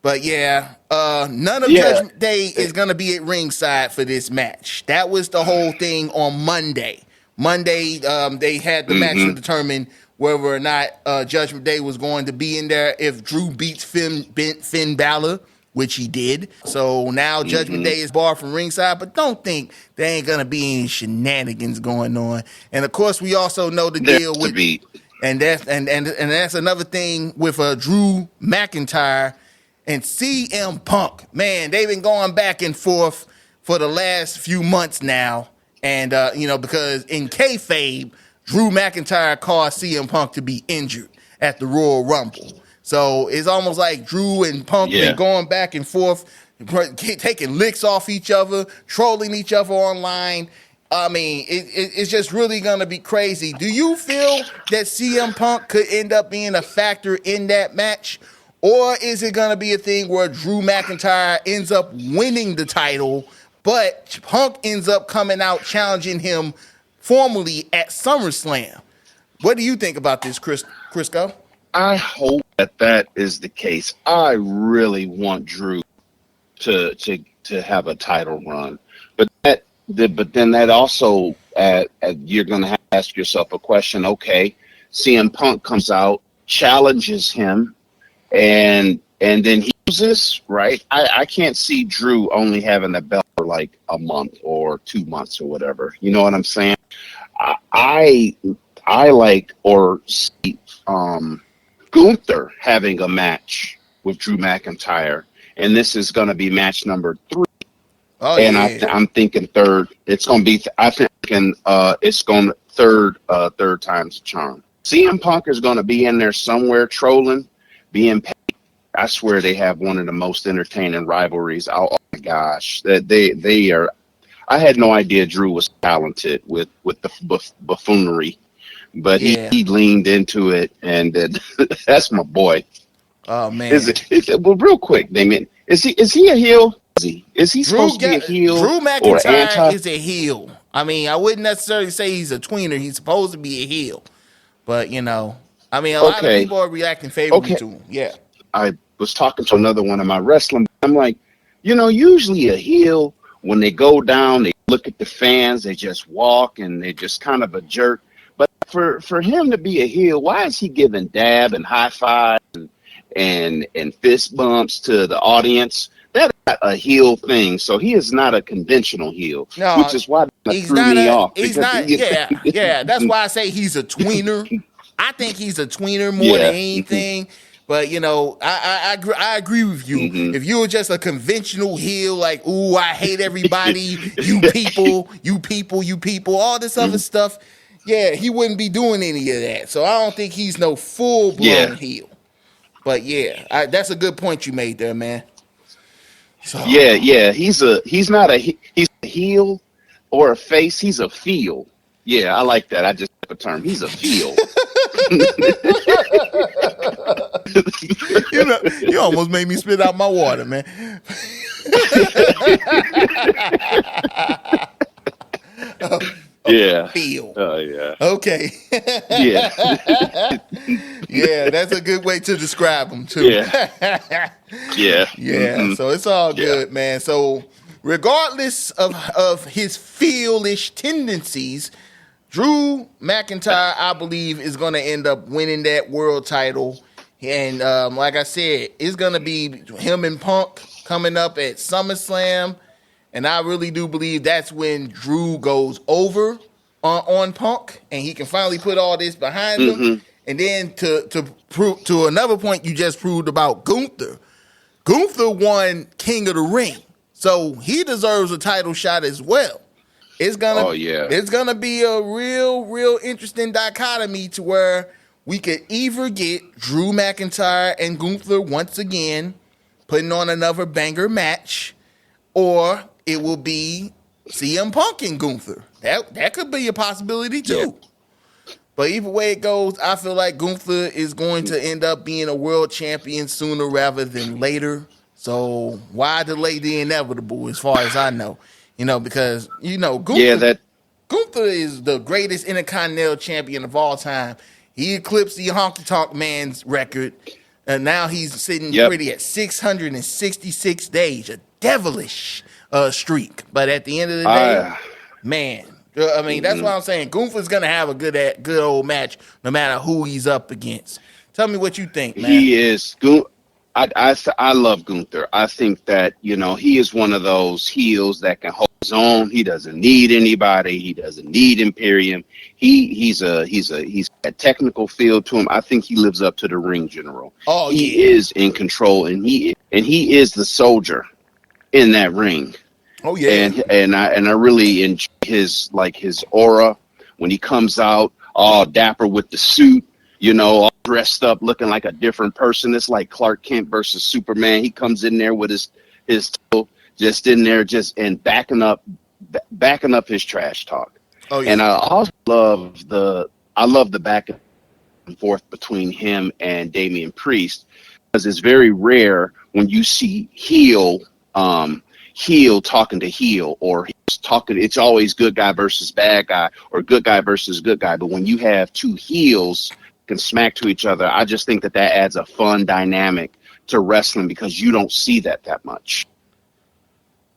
Speaker 1: But yeah, none of Judgment Day is going to be at ringside for this match. That was the whole thing on Monday. They had the match to determine whether or not Judgment Day was going to be in there if Drew beats Finn Balor, which he did. So now Judgment Day is barred from ringside, but don't think there ain't going to be any shenanigans going on. And of course, we also know the deal with and that's another thing with Drew McIntyre and CM Punk. Man, they've been going back and forth for the last few months now. And, because in kayfabe, Drew McIntyre caused CM Punk to be injured at the Royal Rumble. So it's almost like Drew and Punk been going back and forth, taking licks off each other, trolling each other online. I mean, it's just really going to be crazy. Do you feel that CM Punk could end up being a factor in that match? Or is it going to be a thing where Drew McIntyre ends up winning the title, but Punk ends up coming out challenging him formally at SummerSlam? What do you think about this, Krisqo?
Speaker 2: I hope that is the case. I really want Drew to have a title run, but then that also you're going to ask yourself a question. Okay, CM Punk comes out, challenges him, and then he loses, right? I can't see Drew only having the belt for like a month or 2 months or whatever. You know what I'm saying? I like or see Gunther having a match with Drew McIntyre, and this is going to be match number 3.
Speaker 1: Oh
Speaker 2: And
Speaker 1: yeah.
Speaker 2: I'm thinking third. It's going to be. I think it's going third time's a charm. CM Punk is going to be in there somewhere trolling, being paid. I swear they have one of the most entertaining rivalries. Oh my gosh, that they are. I had no idea Drew was talented with the buffoonery, but
Speaker 1: Yeah.
Speaker 2: he leaned into it, and that's my boy.
Speaker 1: Oh man.
Speaker 2: Is it well? Real quick, Damien, is he a heel? Is he supposed to be a heel
Speaker 1: Drew
Speaker 2: or
Speaker 1: McIntyre
Speaker 2: anti?
Speaker 1: is a heel. I mean, I wouldn't necessarily say he's a tweener. He's supposed to be a heel, but you know, I mean, a lot of
Speaker 2: Okay,
Speaker 1: people are reacting favorably
Speaker 2: okay.
Speaker 1: to him. Yeah.
Speaker 2: I was talking to another one of my wrestling. I'm like, usually a heel, when they go down, they look at the fans, they just walk, and they're just kind of a jerk. But for him to be a heel, why is he giving dab and high fives and fist bumps to the audience? That's not a heel thing. So he is not a conventional heel,
Speaker 1: No,
Speaker 2: which is why that
Speaker 1: he's
Speaker 2: threw
Speaker 1: not
Speaker 2: me
Speaker 1: a.
Speaker 2: off.
Speaker 1: He's
Speaker 2: Because
Speaker 1: not. Yeah. That's why I say he's a tweener. I think he's a tweener more than
Speaker 2: yeah,
Speaker 1: anything. But you know, I agree with you.
Speaker 2: hmm
Speaker 1: If you were just a conventional heel, like, ooh, I hate everybody, you people, all this other stuff, yeah, he wouldn't be doing any of that. So I don't think he's no full
Speaker 2: yeah,
Speaker 1: blown heel. But yeah, that's a good point you made there, man. So
Speaker 2: yeah. He's not he's a heel or a face. He's a feel. Yeah, I like that. I just have a term. He's a feel.
Speaker 1: you almost made me spit out my water, man.
Speaker 2: Yeah.
Speaker 1: Feel.
Speaker 2: Oh yeah.
Speaker 1: Okay.
Speaker 2: Yeah.
Speaker 1: Yeah, that's a good way to describe him too.
Speaker 2: Yeah. Yeah.
Speaker 1: Yeah, so it's all
Speaker 2: Yeah.
Speaker 1: good, man. So regardless of his feelish tendencies, Drew McIntyre, I believe, is going to end up winning that world title. And like I said, it's going to be him and Punk coming up at SummerSlam. And I really do believe that's when Drew goes over on Punk, and he can finally put all this behind him. And then to prove to another point you just proved about Gunther. Gunther won King of the Ring, so he deserves a title shot as well. It's gonna be a real interesting dichotomy to where we could either get Drew McIntyre and Gunther once again putting on another banger match, or it will be CM Punk and Gunther. That could be a possibility too.
Speaker 2: Yeah.
Speaker 1: But either way it goes, I feel like Gunther is going to end up being a world champion sooner rather than later. So why delay the inevitable, as far as I know? Because Gunther is the greatest Intercontinental Champion of all time. He eclipsed the Honky Tonk Man's record, and now he's sitting pretty at 666 days, a devilish streak. But at the end of the day, man, I mean, that's what I'm saying. Gunther's gonna have a good old match, no matter who he's up against. Tell me what you think, man.
Speaker 2: He is. I love Gunther. I think that he is one of those heels that can hold his own. He doesn't need anybody. He doesn't need Imperium. He's a technical feel to him. I think he lives up to the ring general.
Speaker 1: Oh,
Speaker 2: he is in control, and he is the soldier in that ring.
Speaker 1: Oh yeah,
Speaker 2: and I really enjoy his aura when he comes out all dapper with the suit, all dressed up, looking like a different person. It's like Clark Kent versus Superman. He comes in there with his toe just in there, and backing up his trash talk.
Speaker 1: Oh yeah,
Speaker 2: and I also love the back and forth between him and Damian Priest, because it's very rare when you see heel talking to heel, or it's always good guy versus bad guy, or good guy versus good guy. But when you have two heels can smack to each other, I just think that adds a fun dynamic to wrestling, because you don't see that much.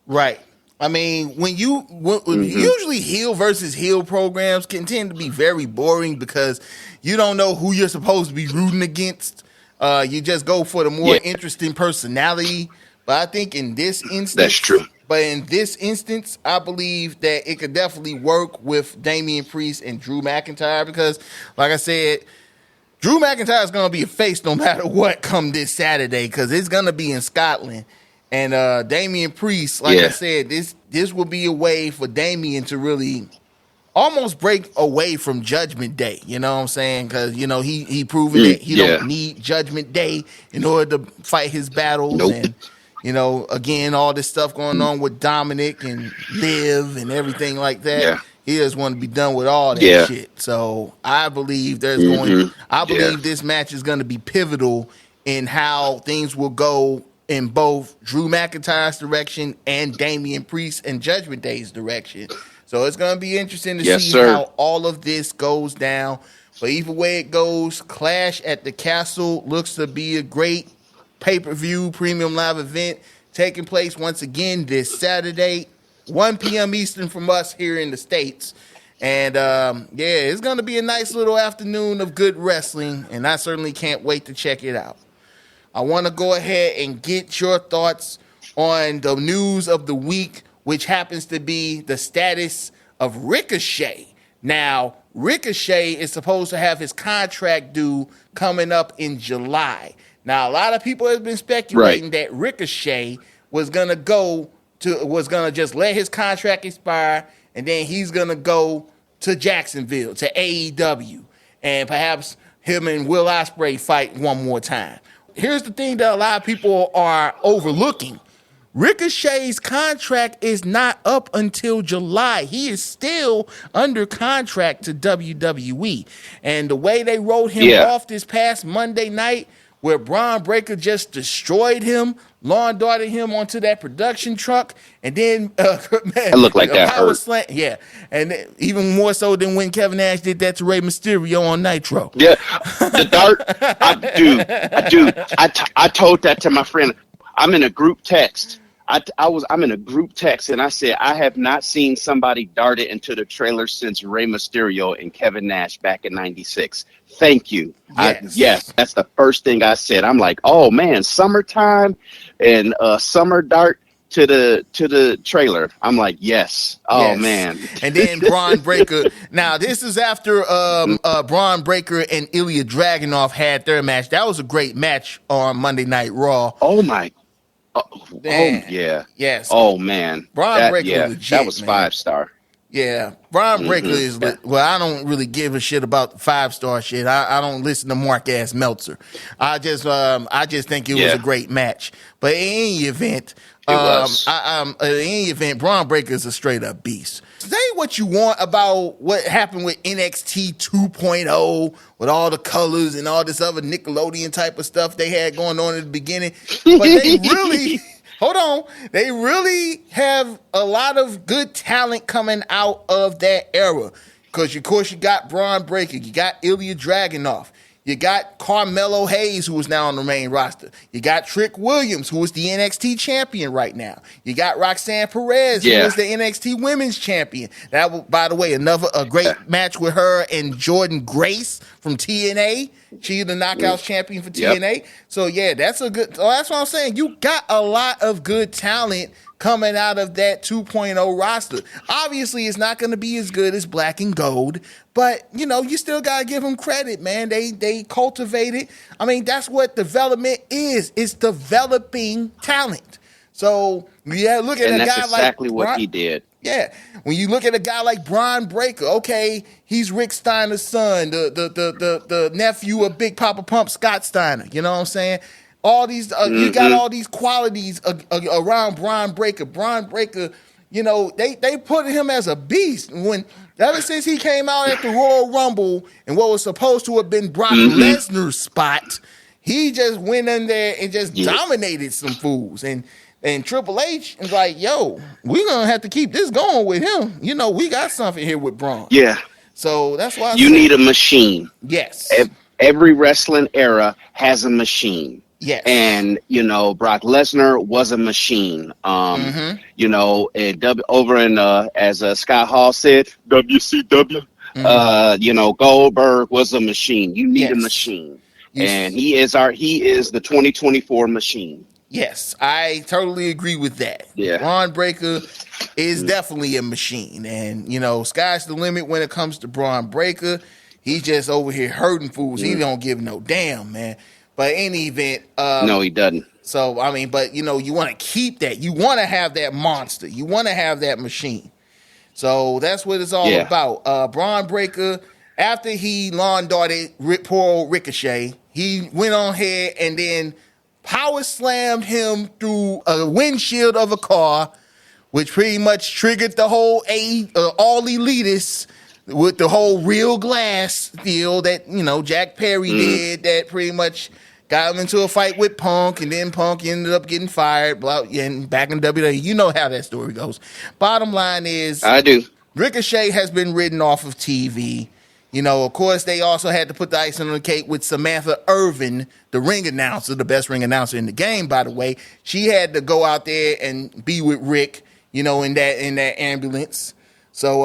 Speaker 1: Right. I mean, usually heel versus heel programs can tend to be very boring, because you don't know who you're supposed to be rooting against. You just go for the more interesting personality. But I think in this instance,
Speaker 2: That's true.
Speaker 1: But in this instance, I believe that it could definitely work with Damian Priest and Drew McIntyre because, like I said, Drew McIntyre is going to be a face no matter what come this Saturday because it's going to be in Scotland. And Damian Priest, like I said, this will be a way for Damian to really almost break away from Judgment Day. You know what I'm saying? Because, you know, he proven that he don't need Judgment Day in order to fight his battles. And, you know, again, all this stuff going on with Dominic and Liv and everything like that.
Speaker 2: Yeah.
Speaker 1: He just want to be done with all that shit. So I believe this match is going to be pivotal in how things will go in both Drew McIntyre's direction and Damian Priest and Judgment Day's direction. So it's going to be interesting to see how all of this goes down. But either way it goes, Clash at the Castle looks to be a great pay-per-view premium live event taking place once again this Saturday, 1 p.m. Eastern from us here in the States. And, it's going to be a nice little afternoon of good wrestling, and I certainly can't wait to check it out. I want to go ahead and get your thoughts on the news of the week, which happens to be the status of Ricochet. Now, Ricochet is supposed to have his contract due coming up in July. Now, a lot of people have been speculating that Ricochet was gonna just let his contract expire, and then he's gonna go to Jacksonville, to AEW, and perhaps him and Will Ospreay fight one more time. Here's the thing that a lot of people are overlooking. Ricochet's contract is not up until July. He is still under contract to WWE. And the way they wrote him off this past Monday night, where Bron Breakker just destroyed him, lawn darted him onto that production truck, and then
Speaker 2: it looked like that
Speaker 1: power
Speaker 2: hurt.
Speaker 1: slam, and even more so than when Kevin Nash did that to Rey Mysterio on Nitro.
Speaker 2: Yeah, the dart, I told that to my friend. I'm in a group text. I'm in a group text, and I said, I have not seen somebody dart it into the trailer since Rey Mysterio and Kevin Nash back in '96. Thank you. Yes, that's the first thing I said. I'm like, oh man, summertime and summer dart to the trailer. I'm like, yes. Oh man.
Speaker 1: And then Bron Breakker. Now this is after Bron Breakker and Ilya Dragunov had their match. That was a great match on Monday Night Raw.
Speaker 2: Oh my. Oh yeah.
Speaker 1: Yes.
Speaker 2: Oh man.
Speaker 1: Bron Breakker legit,
Speaker 2: that was 5-star.
Speaker 1: Yeah, Bron Breakker is. Well, I don't really give a shit about the 5-star shit. I don't listen to Mark Ass Meltzer. I just think it was a great match. But in any event, Bron Breakker is a straight up beast. Say what you want about what happened with NXT 2.0 with all the colors and all this other Nickelodeon type of stuff they had going on in the beginning, but they really. Hold on. They really have a lot of good talent coming out of that era. Because, of course, you got Bron Breakker. You got Ilya Dragunov. You got Carmelo Hayes, who is now on the main roster. You got Trick Williams, who is the NXT champion right now. You got Roxanne Perez, who is the NXT women's champion. That was, by the way, a great match with her and Jordan Grace from TNA. She's the Knockouts champion for TNA. So, that's what I'm saying. You got a lot of good talent coming out of that 2.0 roster. Obviously, it's not going to be as good as Black and Gold, but, you still got to give them credit, man. They cultivate it. I mean, that's what development is. It's developing talent. So, look at a guy
Speaker 2: exactly what he did.
Speaker 1: Yeah, when you look at a guy like Bron Breakker, okay, he's Rick Steiner's son, the nephew of Big Papa Pump Scott Steiner. You know what I'm saying? All these, you got all these qualities around Bron Breakker. Bron Breakker, they put him as a beast. Ever since he came out at the Royal Rumble and what was supposed to have been Brock Lesnar's spot, he just went in there and just dominated some fools. And Triple H is like, yo, we're going to have to keep this going with him. We got something here with Braun.
Speaker 2: Yeah.
Speaker 1: So that's why
Speaker 2: you need a machine.
Speaker 1: Yes.
Speaker 2: Every wrestling era has a machine.
Speaker 1: Yes.
Speaker 2: And, Brock Lesnar was a machine. Over in, as Scott Hall said, WCW, Goldberg was a machine. You need a machine. And he is the 2024 machine.
Speaker 1: Yes, I totally agree with that.
Speaker 2: Yeah.
Speaker 1: Bron Breakker is definitely a machine, and sky's the limit when it comes to Bron Breakker. He's just over here hurting fools. He don't give no damn, man. But in any event,
Speaker 2: No, he doesn't.
Speaker 1: so I mean, but you want to keep that. You want to have that monster. You want to have that machine. So that's what it's all about. Bron Breakker, after he lawn darted poor old Ricochet, he went on ahead and then power slammed him through a windshield of a car, which pretty much triggered the whole all elitists with the whole real glass deal that Jack Perry did. That pretty much got him into a fight with Punk, and then Punk ended up getting fired. And back in WWE, you know how that story goes. Bottom line is,
Speaker 2: I do.
Speaker 1: Ricochet has been ridden off of TV. Of course, they also had to put the icing on the cake with Samantha Irvin, the ring announcer, the best ring announcer in the game, by the way. She had to go out there and be with Rick, in that ambulance. So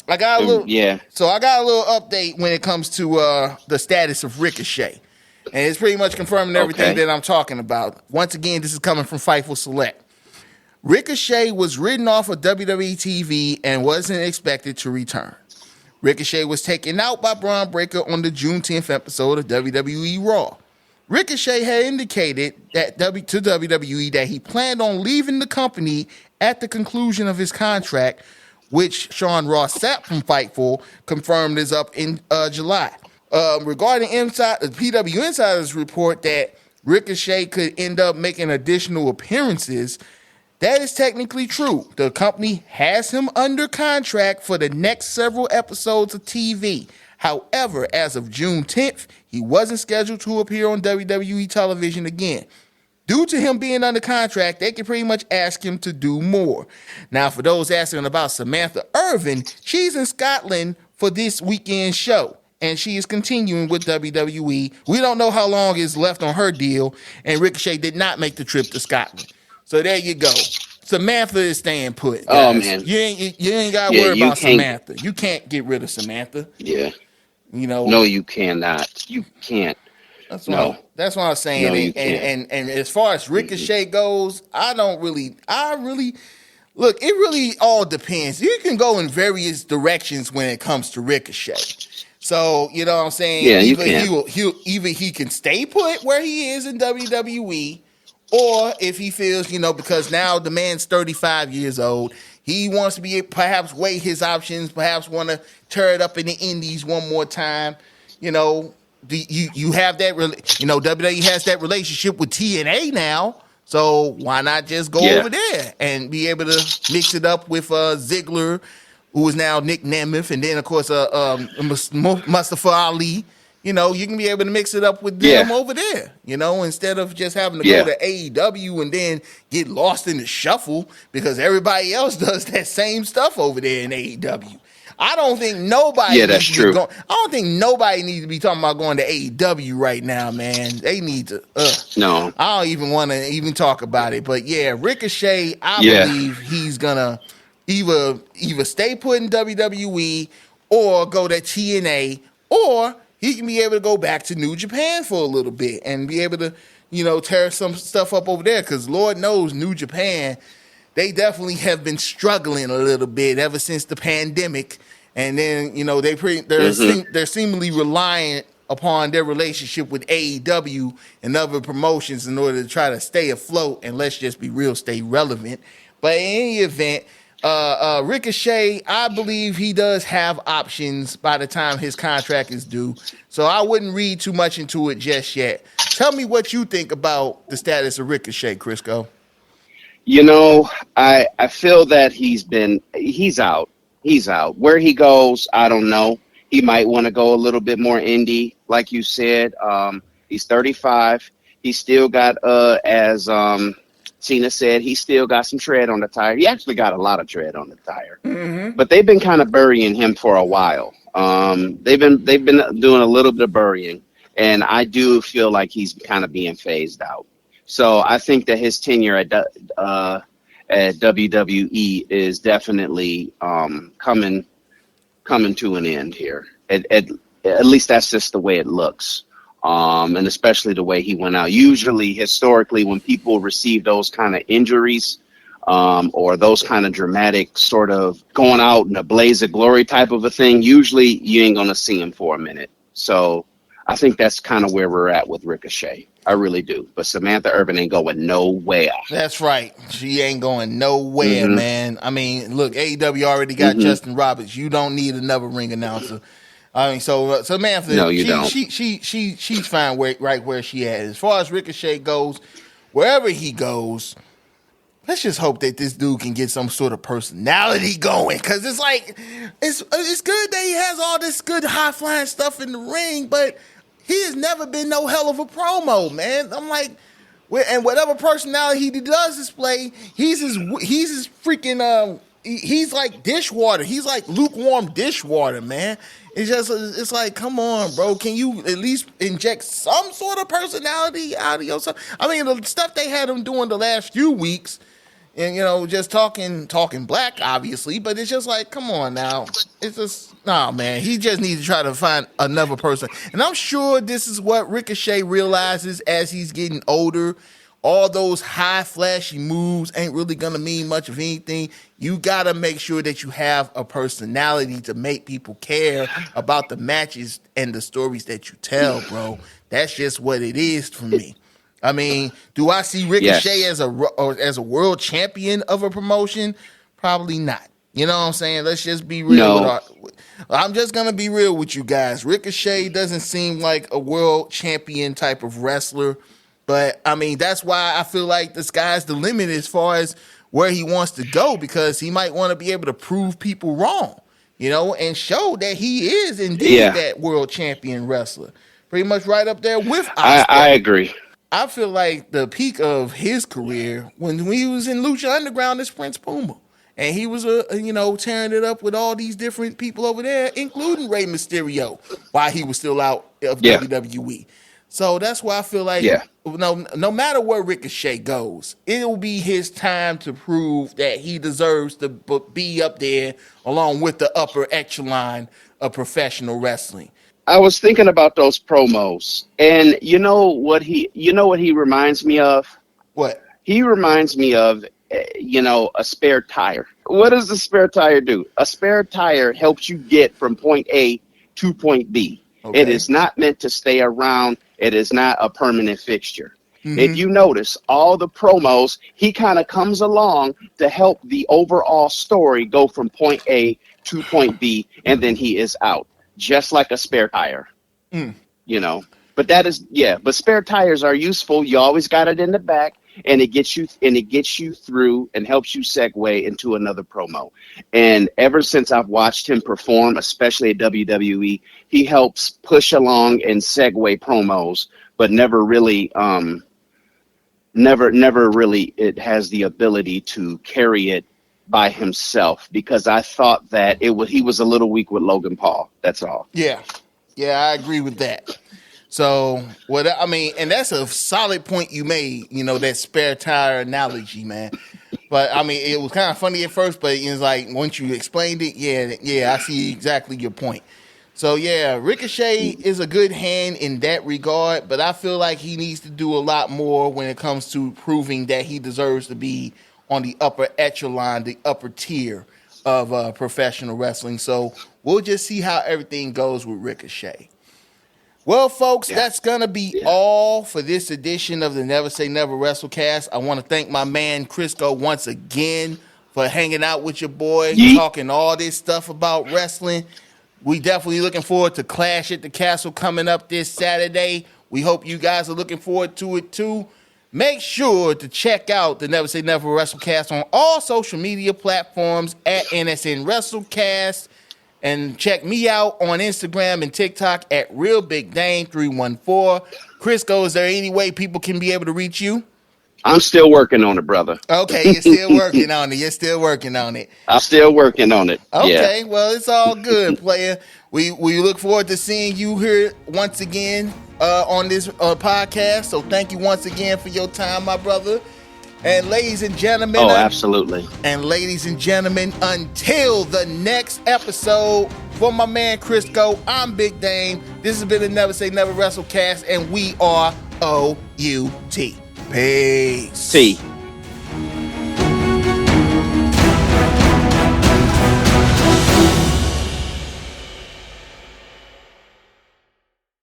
Speaker 1: I got a little So I got a little update when it comes to the status of Ricochet. And it's pretty much confirming everything that I'm talking about. Once again, this is coming from Fightful Select. Ricochet was ridden off of WWE TV and wasn't expected to return. Ricochet was taken out by Bron Breakker on the June 10th episode of WWE Raw. Ricochet had indicated to WWE that he planned on leaving the company at the conclusion of his contract, which Sean Ross Sapp from Fightful confirmed is up in July. Regarding PW Insider's report that Ricochet could end up making additional appearances, that is technically true. The company has him under contract for the next several episodes of TV. However, as of June 10th, he wasn't scheduled to appear on WWE television again. Due to him being under contract, they can pretty much ask him to do more. Now, for those asking about Samantha Irvin, she's in Scotland for this weekend show, and she is continuing with WWE. We don't know how long is left on her deal, and Ricochet did not make the trip to Scotland. So there you go. Samantha is staying put, guys.
Speaker 2: Oh, man.
Speaker 1: You ain't got to worry about Samantha. You can't get rid of Samantha.
Speaker 2: Yeah. No, you cannot. You can't.
Speaker 1: That's what I'm saying.
Speaker 2: No, you
Speaker 1: can't. And as far as Ricochet goes, look, it really all depends. You can go in various directions when it comes to Ricochet. So, you know what I'm saying?
Speaker 2: Yeah,
Speaker 1: either he can stay put where he is in WWE, or if he feels, because now the man's 35 years old, he wants to perhaps weigh his options, perhaps want to tear it up in the indies one more time. You have that, WWE has that relationship with TNA now, so why not just go over there and be able to mix it up with Ziggler, who is now Nick Nemeth, and then, of course, Mustafa Ali. You can be able to mix it up with them over there, instead of just having to go to AEW and then get lost in the shuffle because everybody else does that same stuff over there in AEW. I don't think nobody needs to be I don't think nobody needs to be talking about going to AEW right now, man. They need to.
Speaker 2: No.
Speaker 1: I don't even want to even talk about it. But yeah, Ricochet, I believe he's gonna either stay put in WWE or go to TNA, or he can be able to go back to New Japan for a little bit and be able to, tear some stuff up over there. Because Lord knows New Japan, they definitely have been struggling a little bit ever since the pandemic. And then, they're seemingly reliant upon their relationship with AEW and other promotions in order to try to stay afloat and, let's just be real, stay relevant. But in any event, Ricochet, I believe he does have options by the time his contract is due. So I wouldn't read too much into it just yet. Tell me what you think about the status of Ricochet, Krisqo.
Speaker 2: I feel that he's out. He's out. Where he goes, I don't know. He might want to go a little bit more indie, like you said. He's 35. He's still got, as Tina said, he still got some tread on the tire. He actually got a lot of tread on the tire. Mm-hmm. But they've been kind of burying him for a while. They've been doing a little bit of burying, and I do feel like he's kind of being phased out. So I think that his tenure at WWE is definitely coming to an end here. At least that's just the way it looks. And especially the way he went out. Usually, historically, when people receive those kind of injuries, or those kind of dramatic sort of going out in a blaze of glory type of a thing, usually you ain't gonna see him for a minute. So I think that's kind of where we're at with Ricochet. I really do. But Samantha Irvin ain't going nowhere.
Speaker 1: That's right. She ain't going nowhere,
Speaker 2: Mm-hmm.
Speaker 1: man. I mean, look, AEW already got
Speaker 2: Mm-hmm.
Speaker 1: Justin Roberts. You don't need another ring announcer. I mean, so Samantha,
Speaker 2: No, you don't.
Speaker 1: she's fine right where she at. As far as Ricochet goes, wherever he goes, let's just hope that this dude can get some sort of personality going. Cause it's like it's good that he has all this good high flying stuff in the ring, but he has never been no hell of a promo, man. I'm like, and whatever personality he does display, he's his freaking he's like dishwater. He's like lukewarm dishwater, man. It's like, come on, bro. Can you at least inject some sort of personality out of yourself? I mean, the stuff they had him doing the last few weeks, and just talking black, obviously, but it's just like, come on now. It's just, nah, man. He just needs to try to find another person. And I'm sure this is what Ricochet realizes as he's getting older. All those high flashy moves ain't really gonna mean much of anything. You gotta make sure that you have a personality to make people care about the matches and the stories that you tell, bro. That's just what it is for me. I mean, do I see Ricochet
Speaker 2: Yes.
Speaker 1: as a world champion of a promotion? Probably not. You know what I'm saying? Let's just be real
Speaker 2: No.
Speaker 1: I'm just gonna be real with you guys. Ricochet doesn't seem like a world champion type of wrestler, but I mean that's why I feel like the sky's the limit as far as where he wants to go, because he might want to be able to prove people wrong, and show that he is indeed that world champion wrestler. Pretty much right up there with Ospreay.
Speaker 2: I agree.
Speaker 1: I feel like the peak of his career when he was in Lucha Underground as Prince Puma. And he was, tearing it up with all these different people over there, including Rey Mysterio, while he was still out of WWE. So that's why I feel like no matter where Ricochet goes, it will be his time to prove that he deserves to be up there along with the upper echelon of professional wrestling.
Speaker 2: I was thinking about those promos, and you know what he reminds me of?
Speaker 1: What?
Speaker 2: He reminds me of, a spare tire. What does a spare tire do? A spare tire helps you get from point A to point B. Okay. It is not meant to stay around. It is not a permanent fixture. Mm-hmm. If you notice, all the promos, he kind of comes along to help the overall story go from point A to point B, and then he is out. Just like a spare tire, but but spare tires are useful. You always got it in the back, and it gets you through and helps you segue into another promo. And ever since I've watched him perform, especially at WWE, he helps push along and segue promos, but never really it has the ability to carry it by himself, because I thought that he was a little weak with Logan Paul. That's all.
Speaker 1: Yeah, I agree with that. So and that's a solid point you made. That spare tire analogy, man. But I mean, it was kind of funny at first, but it's like once you explained it, yeah, I see exactly your point. So yeah, Ricochet is a good hand in that regard, but I feel like he needs to do a lot more when it comes to proving that he deserves to be on the upper echelon, the upper tier of professional wrestling. So we'll just see how everything goes with Ricochet. Well, folks, that's going to be all for this edition of the Never Say Never WrestleCast. I want to thank my man Krisqo once again for hanging out with your boy, talking all this stuff about wrestling. We definitely looking forward to Clash at the Castle coming up this Saturday. We hope you guys are looking forward to it too. Make sure to check out the Never Say Never WrestleCast on all social media platforms at NSN WrestleCast. And check me out on Instagram and TikTok at RealBigDame314. Krisqo, is there any way people can be able to reach you?
Speaker 2: I'm still working on it, brother.
Speaker 1: Okay, you're still working on it.
Speaker 2: I'm still working on it.
Speaker 1: Okay, well, it's all good, player. We look forward to seeing you here once again on this podcast. So thank you once again for your time, my brother. And ladies and gentlemen,
Speaker 2: Oh, absolutely.
Speaker 1: And ladies and gentlemen, until the next episode, for my man Krisqo, I'm Big Dame. This has been the Never Say Never WrestleCast, and we are OUT. Peace.
Speaker 2: T.